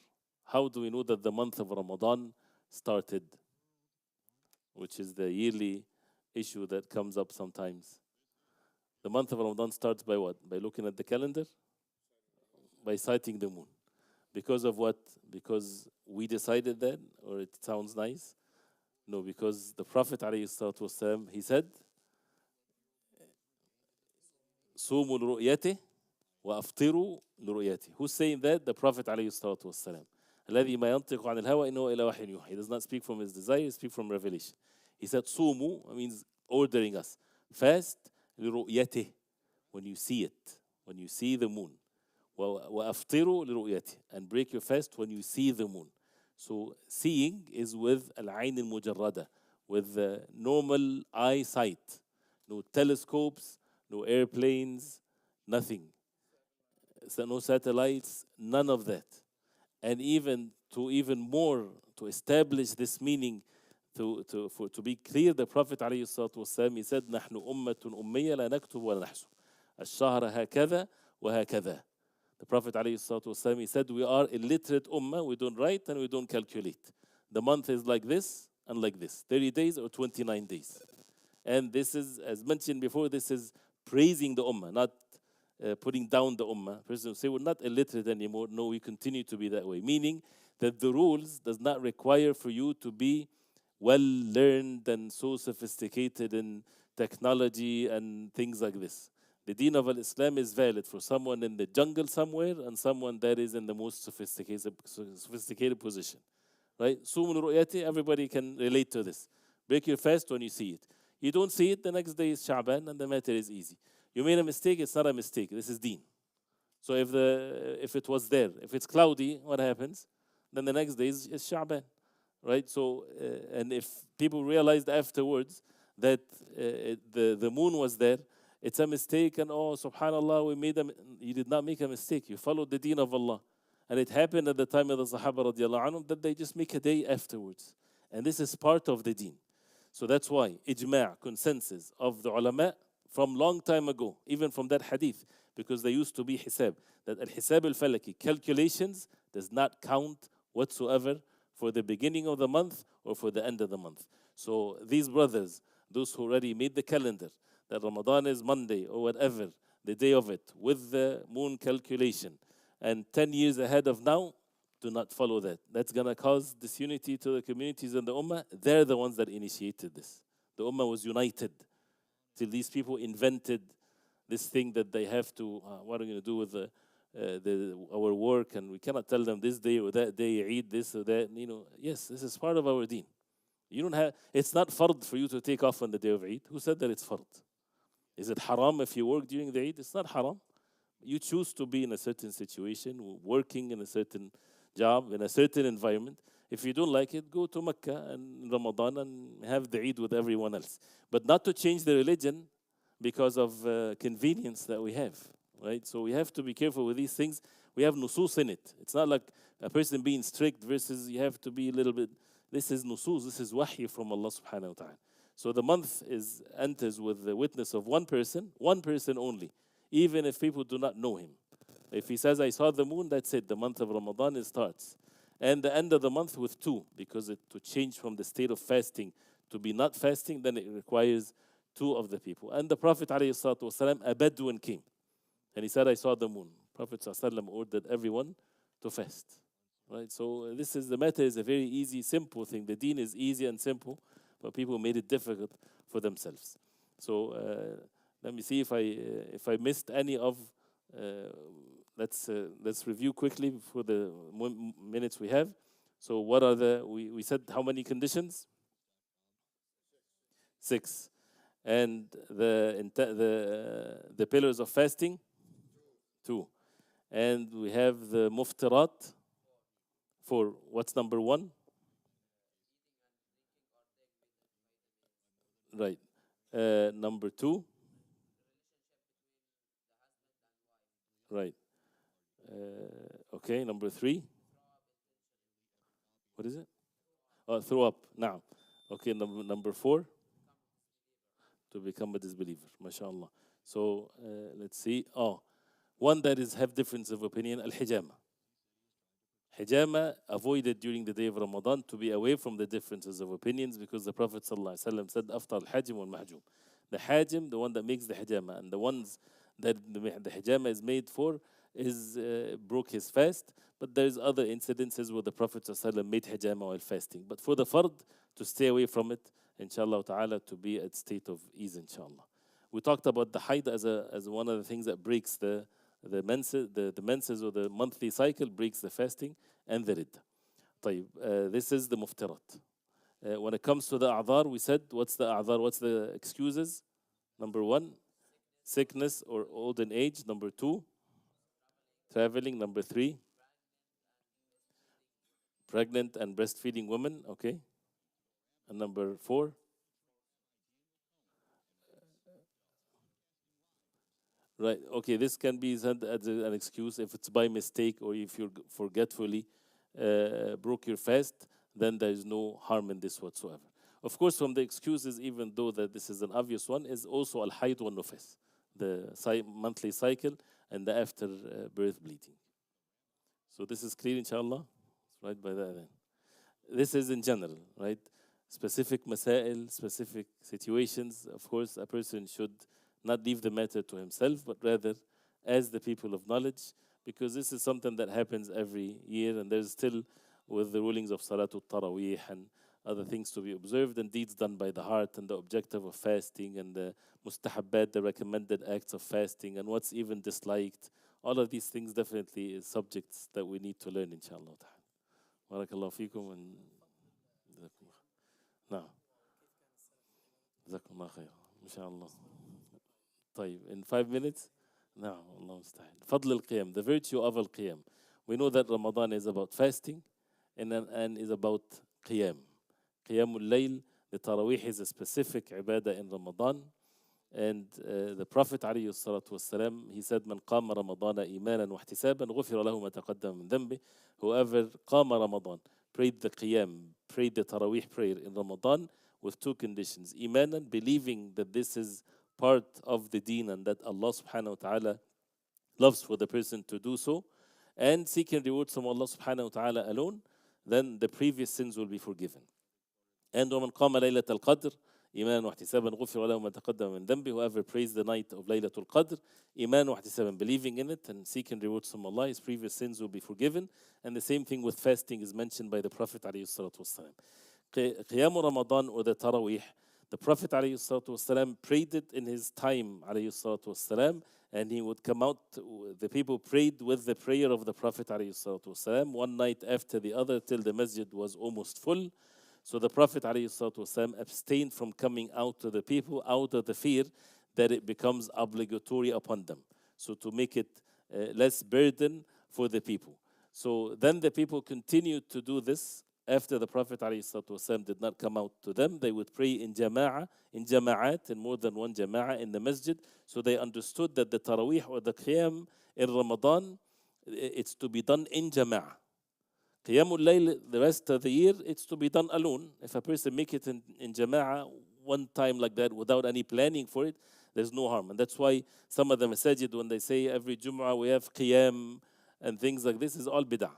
How do we know that the month of Ramadan started? Which is the yearly issue that comes up sometimes. The month of Ramadan starts by what? By looking at the calendar? By sighting the moon. Because of what? Because we decided that, or it sounds nice? No, because the Prophet ﷺ, he said, صوموا لرؤيته وأفطروا لرؤيته. Who's saying that? The Prophet ﷺ. الذي ما ينطق عن الهوى إنه إلى وحي يوحى. He does not speak from his desire, he speaks from revelation. He said صوموا means ordering us. Fast لرؤيته, when you see it, when you see the moon. وأفطروا لرؤيته, and break your fast when you see the moon. So seeing is with العين المجردة, with the normal eyesight. No telescopes, no airplanes, nothing. So no satellites, none of that. And even more to establish this meaning, to be clear, the Prophet ﷺ, he said, نحن أمة أمية لا نكتب ولا نحسب. الشهر هكذا وهكذا. The Prophet ﷺ, he said, we are illiterate ummah, we don't write and we don't calculate. The month is like this and like this, 30 days or 29 days. And this is, as mentioned before, this is praising the ummah, not putting down the ummah. Person will say, we're not illiterate anymore. No, we continue to be that way. Meaning that the rules does not require for you to be well learned and so sophisticated in technology and things like this. The deen of Islam is valid for someone in the jungle somewhere and someone that is in the most sophisticated position. Right? Sumun ru'yati, everybody can relate to this. Break your fast when you see it. You don't see it, the next day is Sha'ban and the matter is easy. You made a mistake, it's not a mistake. This is deen. So if it was there, if it's cloudy, what happens? Then the next day is Sha'ban. Right? So, and if people realized afterwards that the moon was there, it's a mistake, and oh, subhanallah, you did not make a mistake. You followed the deen of Allah. And it happened at the time of the Sahaba radiallahu anhum that they just make a day afterwards. And this is part of the deen. So that's why ijma', consensus of the ulama from long time ago, even from that hadith, because there used to be hisab, that al-hisab al-falaki, calculations, does not count whatsoever for the beginning of the month or for the end of the month. So these brothers, those who already made the calendar, that Ramadan is Monday or whatever, the day of it, with the moon calculation, and 10 years ahead of now, do not follow that. That's going to cause disunity to the communities and the Ummah. They're the ones that initiated this. The Ummah was united till these people invented this thing that they have to, what are we going to do with our work, and we cannot tell them this day or that day, Eid, this or that. Yes, this is part of our deen. You don't have, it's not fard for you to take off on the day of Eid. Who said that it's fard? Is it haram if you work during the Eid? It's not haram. You choose to be in a certain situation, working in a certain job, in a certain environment. If you don't like it, go to Mecca and Ramadan and have the Eid with everyone else. But not to change the religion because of convenience that we have, right? So we have to be careful with these things. We have nusus in it. It's not like a person being strict versus you have to be a little bit. This is nusus, this is wahy from Allah subhanahu wa ta'ala. So the month enters with the witness of one person only, even if people do not know him. If he says, I saw the moon, that's it. The month of Ramadan starts. And the end of the month with two, because to change from the state of fasting to be not fasting, then it requires two of the people. And the Prophet ﷺ, a Bedouin came. And he said, I saw the moon. Prophet ﷺ ordered everyone to fast. Right? So the matter is a very easy, simple thing. The deen is easy and simple, but people made it difficult for themselves. So let me see if I missed any of. Let's review quickly for the minutes we have. So what are we said how many conditions? 6. And the pillars of fasting? 2. And we have the muftirat. 4. What's number 1? Right. Number 2? Right. Okay, number 3. What is it? Throw up. Now. Okay, number 4. To become a disbeliever. MashaAllah. So let's see. One that have difference of opinion, al-hijama. Hijama avoided during the day of Ramadan to be away from the differences of opinions, because the Prophet ﷺ said, Aftar al-hajim wal-mahjum. The hajim, the one that makes the hijama, and the ones that the hijama is made for, broke his fast. But there's other incidences where the Prophet ﷺ made hijama while fasting. But for the fard, to stay away from it, inshallah ta'ala, to be at state of ease, inshallah. We talked about the haid as one of the things that breaks the menses or the monthly cycle, breaks the fasting and the ridda. طيب, this is the muftirat. When it comes to the a'dhar, we said, what's the a'dhar? What's the excuses? Number 1, sickness or old age. Number 2, traveling. Number 3, pregnant and breastfeeding women. Okay. And number 4, right. Okay, this can be said as an excuse if it's by mistake or if you forgetfully broke your fast, then there is no harm in this whatsoever. Of course, from the excuses, even though that this is an obvious one, is also al-hayd wa nufas, the monthly cycle and the after birth bleeding. So this is clear, inshallah. Right by that then. This is in general, right? Specific masail, specific situations. Of course, a person should not leave the matter to himself, but rather as the people of knowledge, because this is something that happens every year, and there's still with the rulings of Salatul Taraweeh and other things to be observed, and deeds done by the heart, and the objective of fasting, and the mustahabbat, the recommended acts of fasting, and what's even disliked. All of these things definitely is subjects that we need to learn, inshallah. Barakallahu feekum, and نعم جزاكم الله خير إن شاء الله. طيب, in 5 minutes. نعم الله المستعان. فضل القيام, the virtue of al-qiyam. We know that Ramadan is about fasting and is about qiyam. Qiyamul layl, the Taraweeh is a specific ibadah in Ramadan. And the Prophet عليه الصلاة والسلام, he said, من قام رمضان إيمانا واحتسابا غفر له ما تقدم من ذنبه. Whoever قام Ramadan, prayed the qiyam, prayed the Taraweeh prayer in Ramadan with 2 conditions. Imanan, believing that this is part of the deen and that Allah subhanahu wa ta'ala loves for the person to do so, and seeking rewards from Allah subhanahu wa ta'ala alone, then the previous sins will be forgiven. And ومن قام ليلة القدر إيمانا واحتسابا غفر له ما تقدم من ذنبه. Whoever prays the night of Laylatul Qadr, إيمانا واحتسابا, believing in it and seeking rewards from Allah, his previous sins will be forgiven. And the same thing with fasting is mentioned by the Prophet عليه الصلاة والسلام. قيام Ramadan, or the Taraweeh, the Prophet عليه الصلاة والسلام prayed it in his time عليه الصلاة والسلام, and he would come out, the people prayed with the prayer of the Prophet عليه الصلاة والسلام, one night after the other till the masjid was almost full. So the Prophet ﷺ abstained from coming out to the people out of the fear that it becomes obligatory upon them. So to make it less burden for the people. So then the people continued to do this after the Prophet ﷺ did not come out to them. They would pray in jama'at, in more than one jama'at in the masjid. So they understood that the Taraweeh or the Qiyam in Ramadan, it's to be done in jama'at. Qiyamul Layl, the rest of the year, it's to be done alone. If a person make it in jama'ah one time like that without any planning for it, there's no harm. And that's why some of the masajid, when they say every Jum'ah we have Qiyam and things like this, is all bid'ah.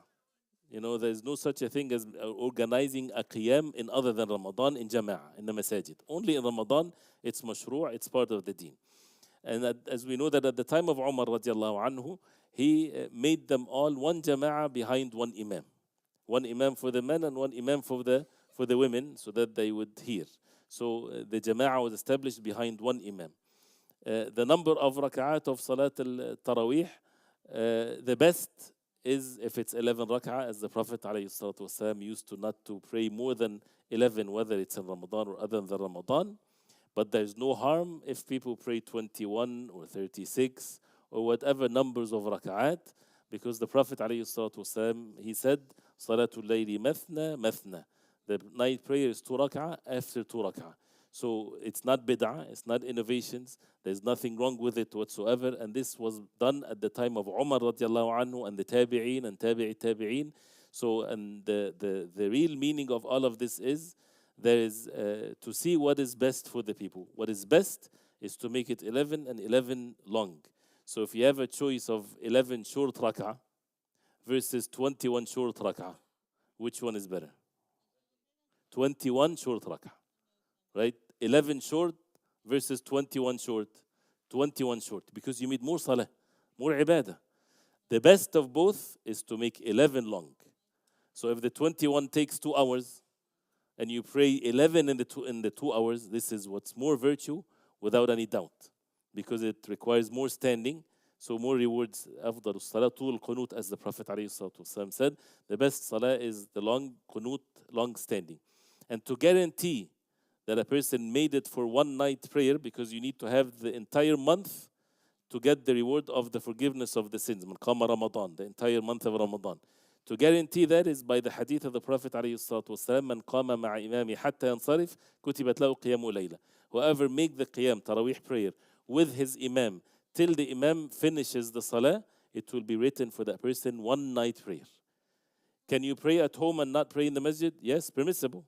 You know, there's no such a thing as organizing a Qiyam in other than Ramadan in jama'ah, in the masajid. Only in Ramadan, it's mashru', it's part of the deen. And as we know that at the time of Umar radiallahu anhu, he made them all one jama'ah behind one imam. One imam for the men and one imam for the women, so that they would hear. So the jama'ah was established behind one imam. The number of rak'at of Salat al-Taraweeh, the best is if it's 11 rak'ah, as the Prophet ﷺ used to not to pray more than 11, whether it's in Ramadan or other than Ramadan. But there's no harm if people pray 21 or 36 or whatever numbers of rak'at, because the Prophet ﷺ, he said, Salatul Layli mathna mathna. The night prayer is 2 rak'ah after 2 rak'ah. So it's not bid'ah, it's not innovations. There's nothing wrong with it whatsoever. And this was done at the time of Umar radiallahu anhu and the tabi'een and tabi'een. So, and the real meaning of all of this is, there is to see what is best for the people. What is best is to make it 11 and 11 long. So if you have a choice of 11 short rak'ah versus 21 short rak'ah, which one is better? 21 short rak'ah, right? 11 short versus 21 short. 21 short, because you need more salah, more ibadah. The best of both is to make 11 long. So if the 21 takes 2 hours and you pray 11 in the 2 hours, this is what's more virtue without any doubt, because it requires more standing. So more rewards. أفضل الصلاة طول القنوت, as the Prophet ﷺ said. The best salah is the long qunut, long standing. And to guarantee that a person made it for one night prayer, because you need to have the entire month to get the reward of the forgiveness of the sins. من قام Ramadan, the entire month of Ramadan. To guarantee that is by the hadith of the Prophet ﷺ, من قام مع إمامي حتى ينصرف كتبت له قيام ليلة. Whoever make the qiyam, Taraweeh prayer, with his imam, till the imam finishes the salah, it will be written for that person one night prayer. Can you pray at home and not pray in the masjid? Yes, permissible.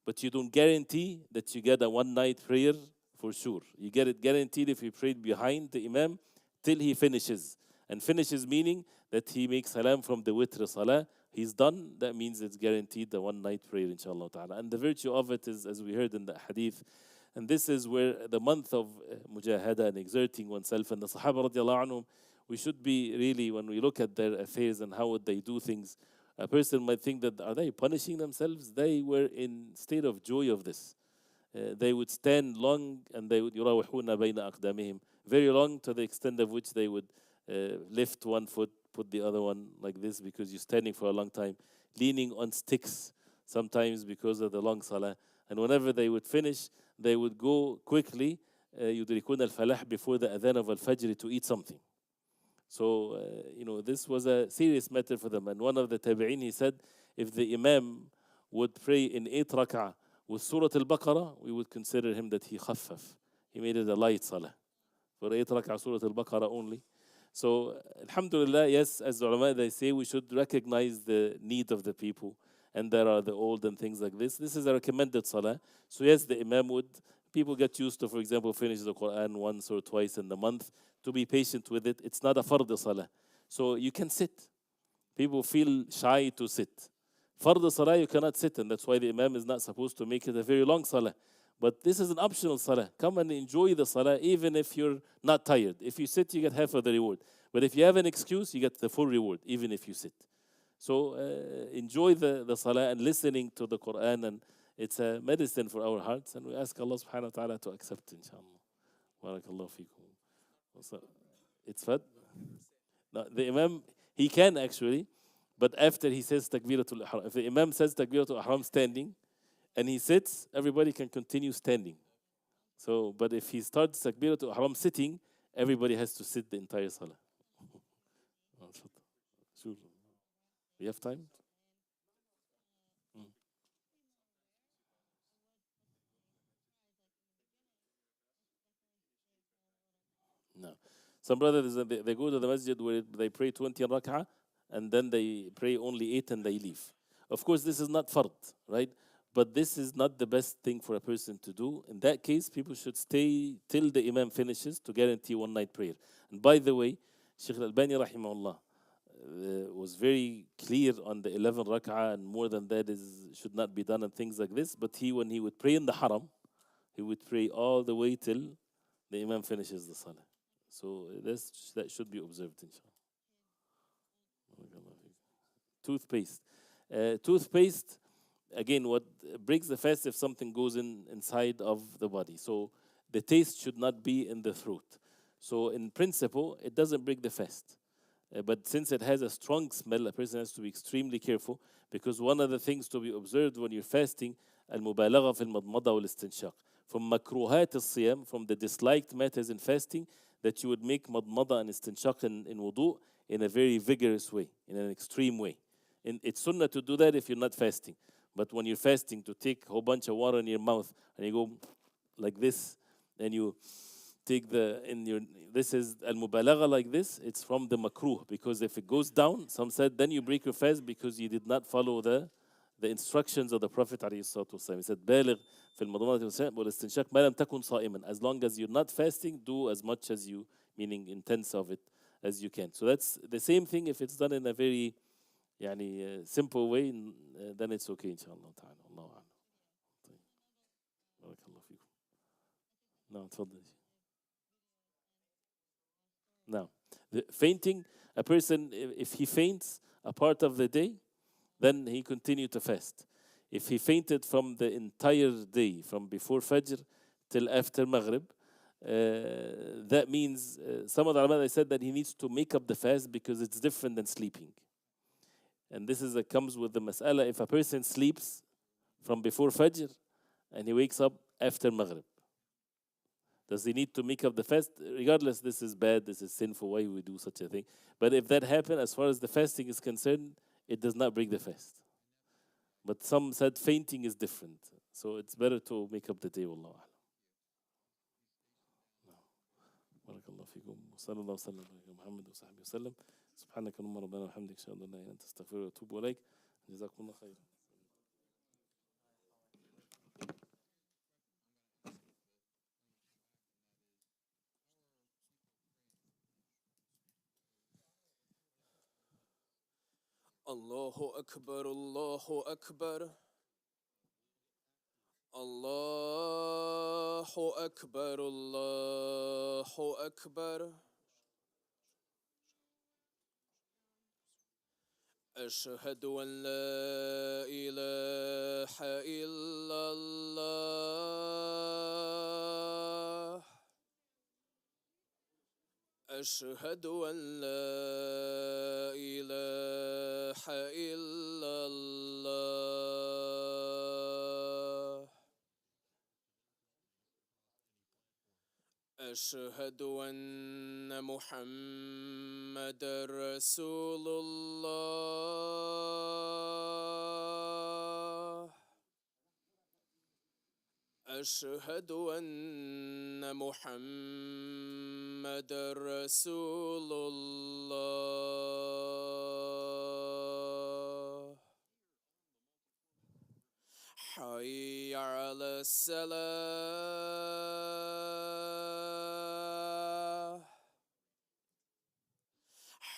But you don't guarantee that you get a one night prayer for sure. You get it guaranteed if you prayed behind the imam till he finishes. And finishes meaning that he makes salam from the witr salah. He's done. That means it's guaranteed the one night prayer, inshallah ta'ala. And the virtue of it is, as we heard in the hadith, and this is where the month of mujahada and exerting oneself, and the Sahaba radiallahu anhum, we should be really, when we look at their affairs and how would they do things, A person might think that are they punishing themselves? They were in state of joy of this. They would stand long and they would يراوحون بين أقدامهم, very long to the extent of which they would lift one foot, put the other one like this because you're standing for a long time, leaning on sticks sometimes because of the long salah. And whenever they would finish, they would go quickly يدركون الفلاح before the adhan of al-fajr to eat something. So, this was a serious matter for them. And one of the tabi'in, he said, if the imam would pray in 8 rak'ah with Surah Al-Baqarah, we would consider him that he khaffaf. He made it a light salah. For 8 rak'ah Surah Al-Baqarah only. So, alhamdulillah, yes, as the ulama, they say, we should recognize the need of the people. And there are the old and things like this. This is a recommended salah. So, yes, the imam would, people get used to, for example, finish the Qur'an once or twice in the month, to be patient with it. It's not a fard salah. So you can sit. People feel shy to sit. Fard salah, you cannot sit, and that's why the imam is not supposed to make it a very long salah. But this is an optional salah. Come and enjoy the salah, even if you're not tired. If you sit, you get half of the reward. But if you have an excuse, you get the full reward, even if you sit. So enjoy the salah and listening to the Qur'an, and it's a medicine for our hearts, and we ask Allah subhanahu wa ta'ala to accept, inshallah. Barakallahu feekum. It's fad? No, the Imam, he can actually, but after he says Takbiratul Ihram. If the Imam says Takbiratul Ihram standing, and he sits, everybody can continue standing. So, but if he starts Takbiratul Ihram sitting, everybody has to sit the entire Salah. We have time? No. Some brothers, they go to the masjid where they pray 20 rak'ah and then they pray only 8 and they leave. Of course, this is not fard, right? But this is not the best thing for a person to do. In that case, people should stay till the imam finishes to guarantee one night prayer. And by the way, Shaykh al-Albani rahimahullah was very clear on the 11 rak'ah, and more than that should not be done and things like this. But when he would pray in the haram, he would pray all the way till the imam finishes the salah. So that should be observed, inshallah. Toothpaste. Toothpaste, again, what breaks the fast if something goes inside of the body. So the taste should not be in the throat. So in principle, it doesn't break the fast. But since it has a strong smell, a person has to be extremely careful, because one of the things to be observed when you're fasting, al-mubalagha fil madmada wal istinshaq. From makruhat al-siyam, from the disliked matters in fasting, that you would make madmada and istinshaq in wudu in a very vigorous way, in an extreme way. And it's sunnah to do that if you're not fasting. But when you're fasting, to take a whole bunch of water in your mouth and you go like this, and you take this is al-mubalagha like this, it's from the makruh, because if it goes down, some said, then you break your fast because you did not follow the instructions of the Prophet ﷺ. He said, بالغ في المضمضة والاستنشاق ما لم تكن صائما. As long as you're not fasting, do as much as you, meaning intense of it, as you can. So that's the same thing if it's done in a very simple way, then it's okay, inshallah ta'ala. Allah a'lam. Barakallahu feekum. No, تفضل. Now, the fainting, a person, if he faints a part of the day, then he continued to fast. If he fainted from the entire day, from before Fajr till after Maghrib, that means some of the ulama, they said that he needs to make up the fast because it's different than sleeping. And this comes with the mas'ala, if a person sleeps from before Fajr and he wakes up after Maghrib, does he need to make up the fast? Regardless, this is bad, this is sinful, why we do such a thing? But if that happened, as far as the fasting is concerned, it does not break the fast. But some said fainting is different. So it's better to make up the day, wallahu a'lam. Barakallahu feekum. Sallallahu sallam ala Muhammad wa sahbihi wa sallam. سبحانك اللهم ربنا وبحمدك اشهد ان لا اله الا انت استغفرك واتوب اليك. جزاكم الله خيرا. الله أكبر الله أكبر الله أكبر الله أكبر أشهد أن لا إله إلا الله أشهد أن لا إله إلا الله أشهد أن محمد رسول الله أشهد أن محمد رسول الله حي على الصلاة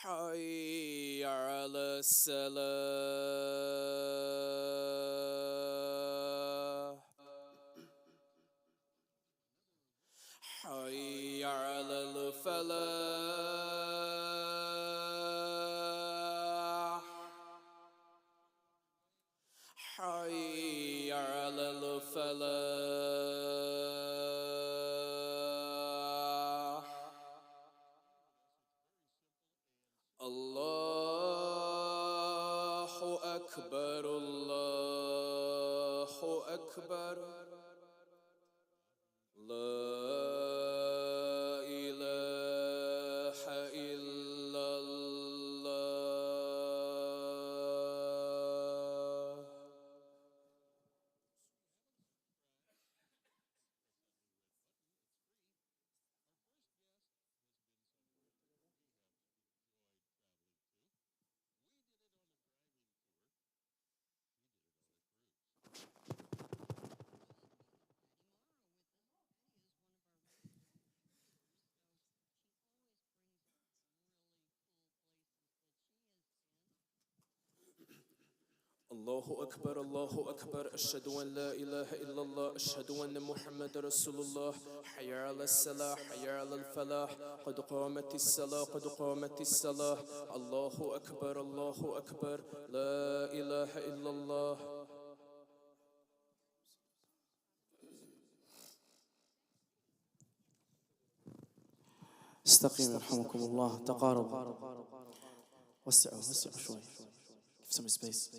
حي على الصلاة حي على الفلاح حي على الفلاح الله أكبر الله أكبر لا إله إلا الله الله أكبر الله أكبر أشهد أن لا إله إلا الله أشهد أن محمد رسول الله حي على الصلاة حي على الفلاح قد قامت الصلاة قد قامت الصلاة الله أكبر الله أكبر لا إله إلا الله استقيموا يرحمكم الله. تقاربوا، وسعوا شوي. Give some space.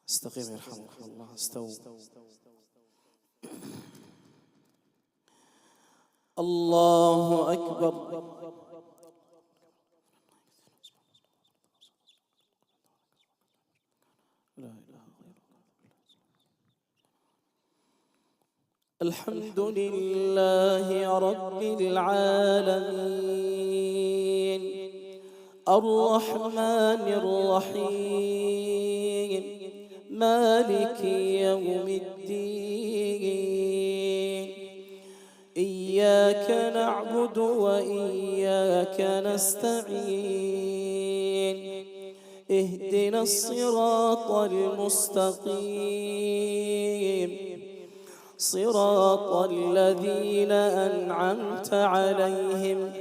استقيموا يرحمكم الله. استووا. الله أكبر. الحمد لله رب العالمين الرحمن الرحيم مالك يوم الدين إياك نعبد وإياك نستعين اهدنا الصراط المستقيم صراط الذين أنعمت عليهم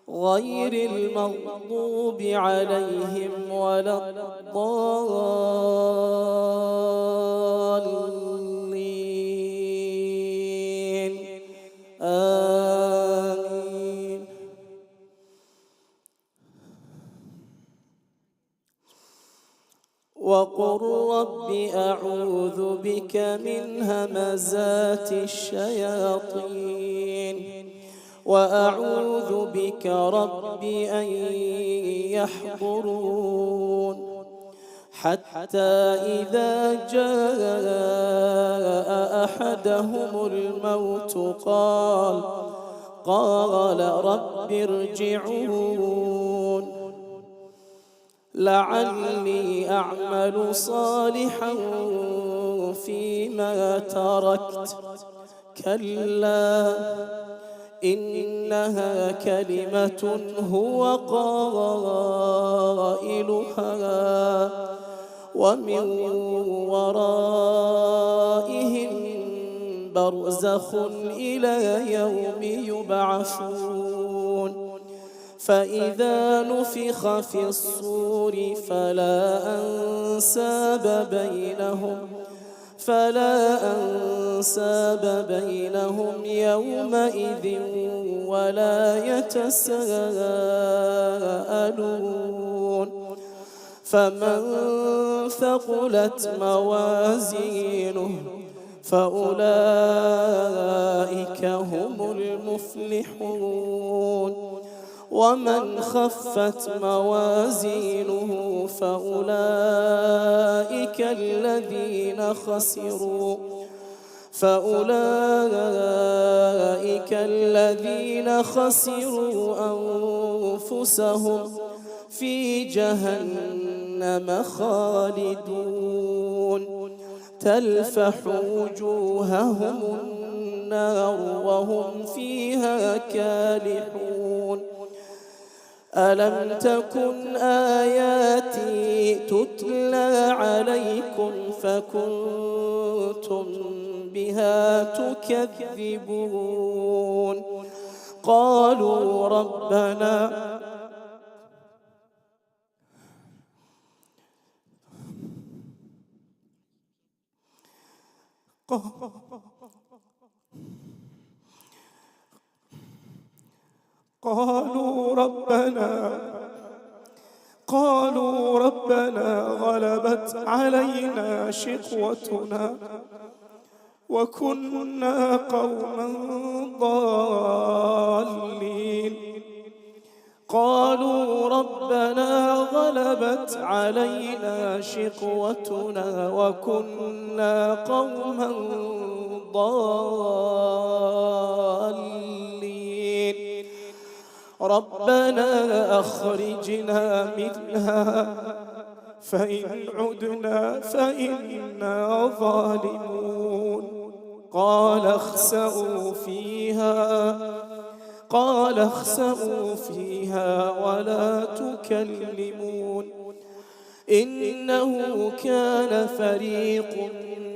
غير المغضوب عليهم ولا الضالين آمين. وقل رب أعوذ بك من همزات الشياطين وأعوذ بك رب أن يحضرون حتى إذا جاء أحدهم الموت قال رب ارجعون لعلي أعمل صالحا فيما تركت كلا إنها كلمة هو قائلها ومن ورائهم برزخ إلى يوم يبعثون فإذا نفخ في الصور فلا أنساب بينهم يومئذ ولا يتساءلون فمن ثقلت موازينه فأولئك هم المفلحون ومن خفت موازينه فأولئك الذين خسروا أنفسهم في جهنم خالدون تلفح وجوههم النار وهم فيها كالحون ألم تكن آياتي تتلى عليكم فكنتم بها تكذبون قالوا ربنا قالوا ربنا غلبت علينا شقوتنا وكنا قوما ضالين قالوا ربنا غلبت علينا شقوتنا وكنا قوما ضالين ربنا أخرجنا منها فإن عدنا فإنا ظالمون قال اخسئوا فيها ولا تكلمون إنه كان فريق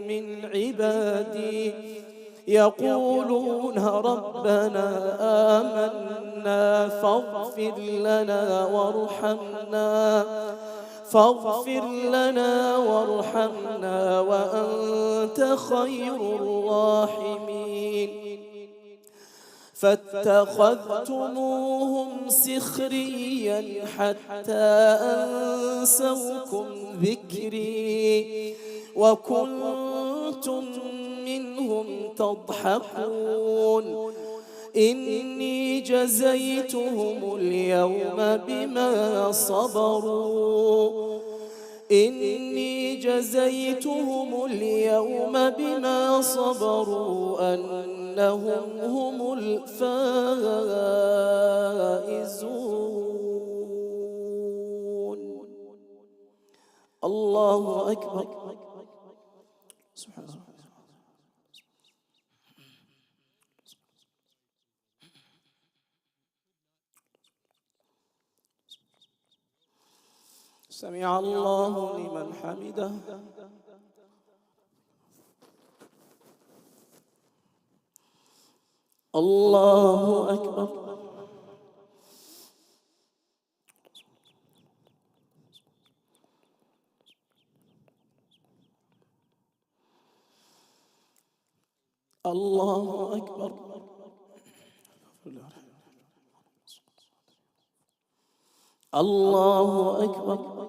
من عبادي يقولون ربنا آمنا فاغفر لنا وارحمنا وأنت خير الراحمين فاتخذتموهم سخريا حتى أنسوكم ذكري وكنتم منهم تضحكون إني جزيتهم اليوم بما صبروا أنهم هم الفائزون الله أكبر سبحان الله سمع الله لمن حمده الله أكبر الله أكبر الله أكبر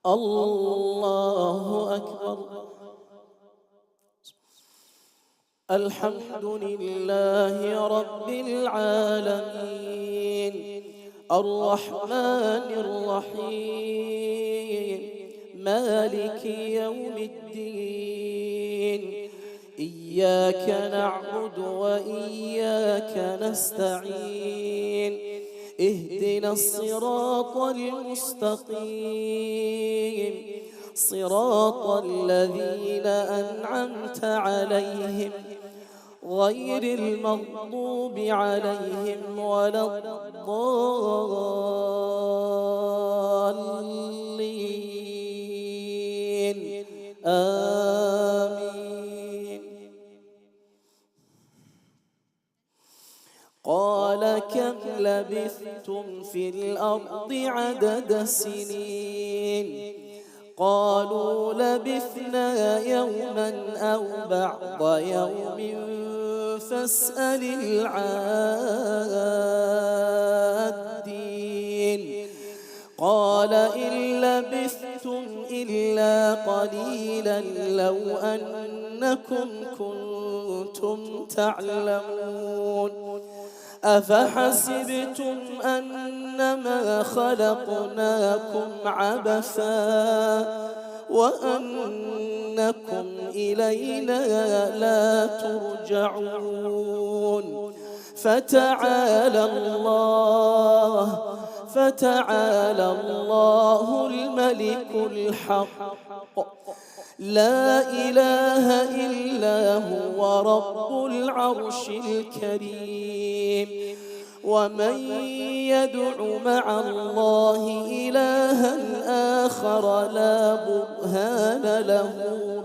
الله أكبر الحمد لله رب العالمين الرحمن الرحيم مالك يوم الدين إياك نعبد وإياك نستعين اهدنا الصراط المستقيم صراط الذين أنعمت عليهم غير المغضوب عليهم ولا الضالين آمين. قال كم لبثتم في الأرض عدد سنين قالوا لبثنا يوما أو بعض يوم فاسأل العادين قال إن لبثتم إلا قليلا لو أنكم كنتم تعلمون أفحسبتم أنما خلقناكم عبثا وأنكم إلينا لا ترجعون فتعالى الله الملك الحق لا إله إلا هو رب العرش الكريم ومن يدع مع الله إلها آخر لا برهان له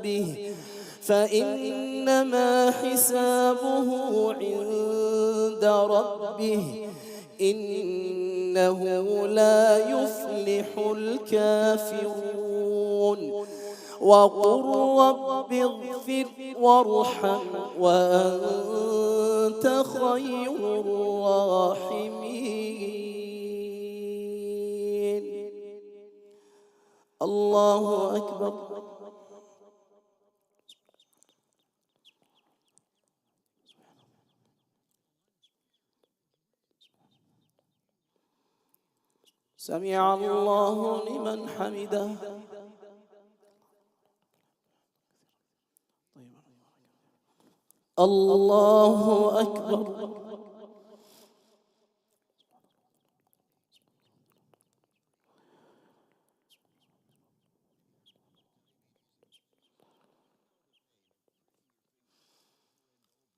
به فإنما حسابه عند ربه إنه لا يفلح الكافرون وقل رب اغفر وارحم وأنت خير الراحمين. الله أكبر. سمع الله لمن حمده. الله أكبر.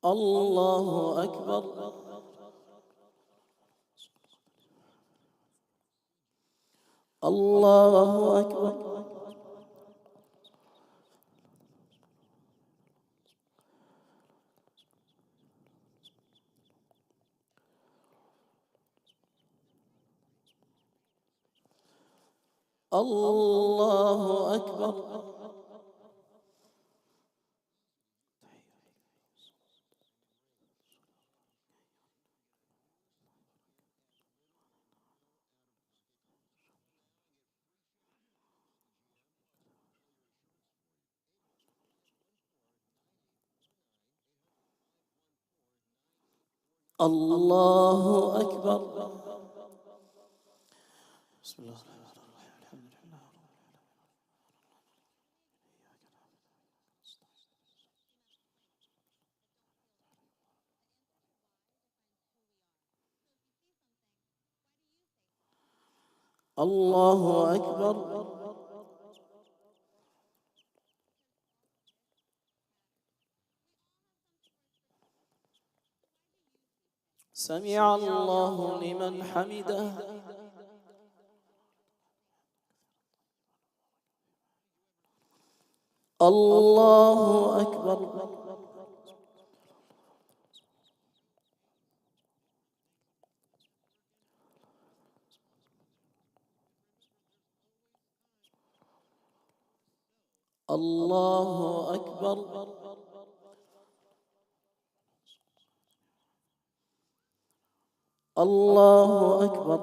الله أكبر. الله أكبر. الله أكبر. الله أكبر. بسم الله الرحمن الرحيم الحمد لله الله أكبر. سمع الله لمن حمده. الله أكبر. الله أكبر. الله أكبر.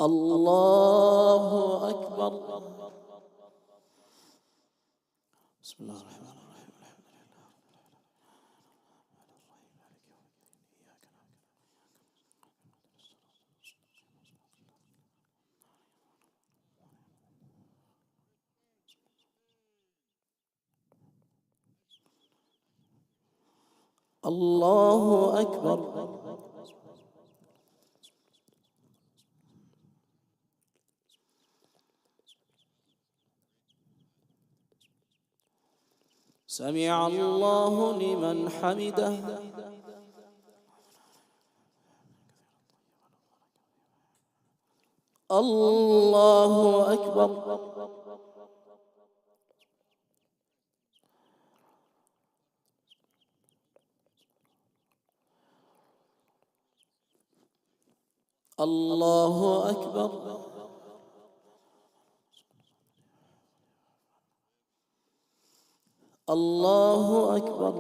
الله أكبر. بسم الله الرحمن الرحيم الحمد لله الله أكبر. سمع الله لمن حمده. الله أكبر. الله أكبر. الله أكبر.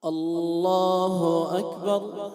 الله أكبر.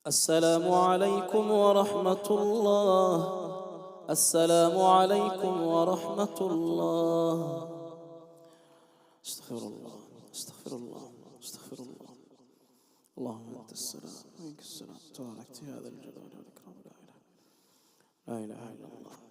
السلام عليكم ورحمة الله. السلام عليكم ورحمة الله. استغفر الله استغفر الله استغفر الله. اللهم أنت السلام ومنك السلام تباركت يا ذا الجلال والإكرام. لا إله إلا الله.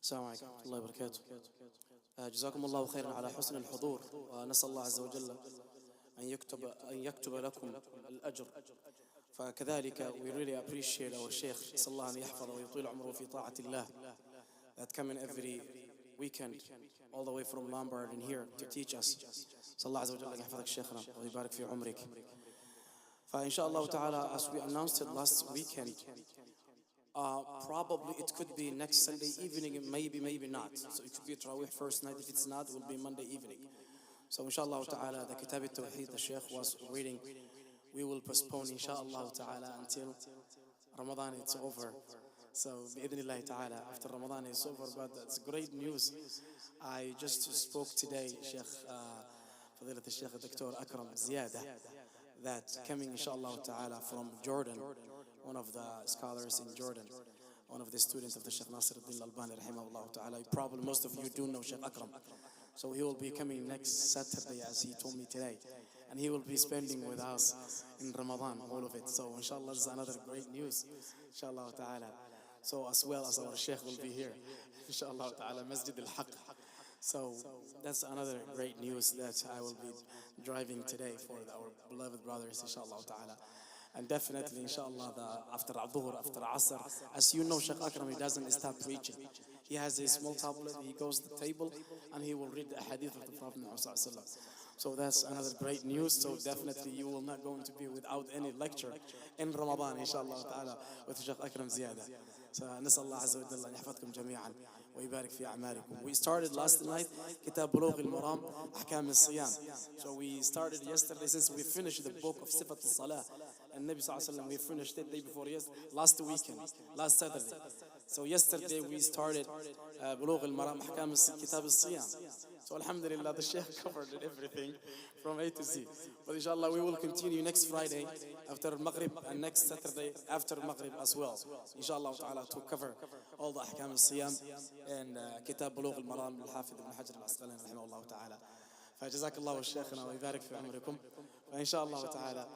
السلام عليكم ورحمة الله وبركاته. جزاكم الله خيرا على حسن الحضور، ونسأل الله عز وجل أن يكتب لكم الأجر. فكذلك we really appreciate our Sheikh, صلى الله أن يحفظه ويطيل عمره في طاعة الله, that come in every weekend all the way from Lombard and here to teach us. صلى الله عز وجل أن يحفظك شيخنا ويبارك في عمرك. فإن شاء الله تعالى, as we announced it last weekend, probably it could be next Sunday evening, maybe not. So it could be Tarawih first night. If it's not, it will be Monday evening. So inshallah ta'ala, the Kitab al-Tawheed the Sheikh was reading, we will postpone inshallah ta'ala until Ramadan is over. So bi'idhnillah ta'ala, after Ramadan is over. But that's great news. I just spoke today, Sheikh Fadilat al-Sheikh Dr. Akram Ziyada, that coming inshallah ta'ala from Jordan, one of the scholars in Jordan, one of the students of the Sheikh Nasir al-Albani rahimahullah ta'ala. Probably most of you do know Sheikh Akram. So he will be coming next Saturday, as he told me today. And he will be spending with us in Ramadan, all of it. So inshallah, this is another great news, inshallah ta'ala. So as well as our Sheikh will be here, inshallah ta'ala, Masjid al-Haq. So that's another great news that I will be driving today for our beloved brothers, inshallah ta'ala. And definitely, inshallah, after Dhuhr, after Asr, as you know, Sheikh Akram, he doesn't stop preaching. He has a small tablet, he goes to the table, and he will read the hadith of the Prophet Muhammad sallallahu alaihi wasallam. So that's another great news. So definitely you will not going to be without any lecture in Ramadan, inshallah ta'ala, with Sheikh Akram Ziyada. فنسأل الله عز وجل أن يحفظكم جميعا ويبارك في أعمالكم. We started last night كتاب بلوغ المرام أحكام الصيام. So we started yesterday, since we finished the book of صفة الصلاة. And Nabi sallallahu alaihi wasallam, we finished it day before yesterday, last weekend, last Saturday. So yesterday we started بلوغ المرام أحكام كتاب الصيام. So alhamdulillah, the Sheikh covered everything from A to Z. But inshallah, we will continue next Friday after Maghrib, and next Saturday after Maghrib as well. Inshallah ta'ala, to cover all the Ahkam al-Siyam and Kitab Bulugh al-Maram al-Hafidh ibn Hajar al-Asqalani rahimahullah ta'ala. فجزاك الله شيخنا ويبارك في عمركم. فإن شاء الله تعالى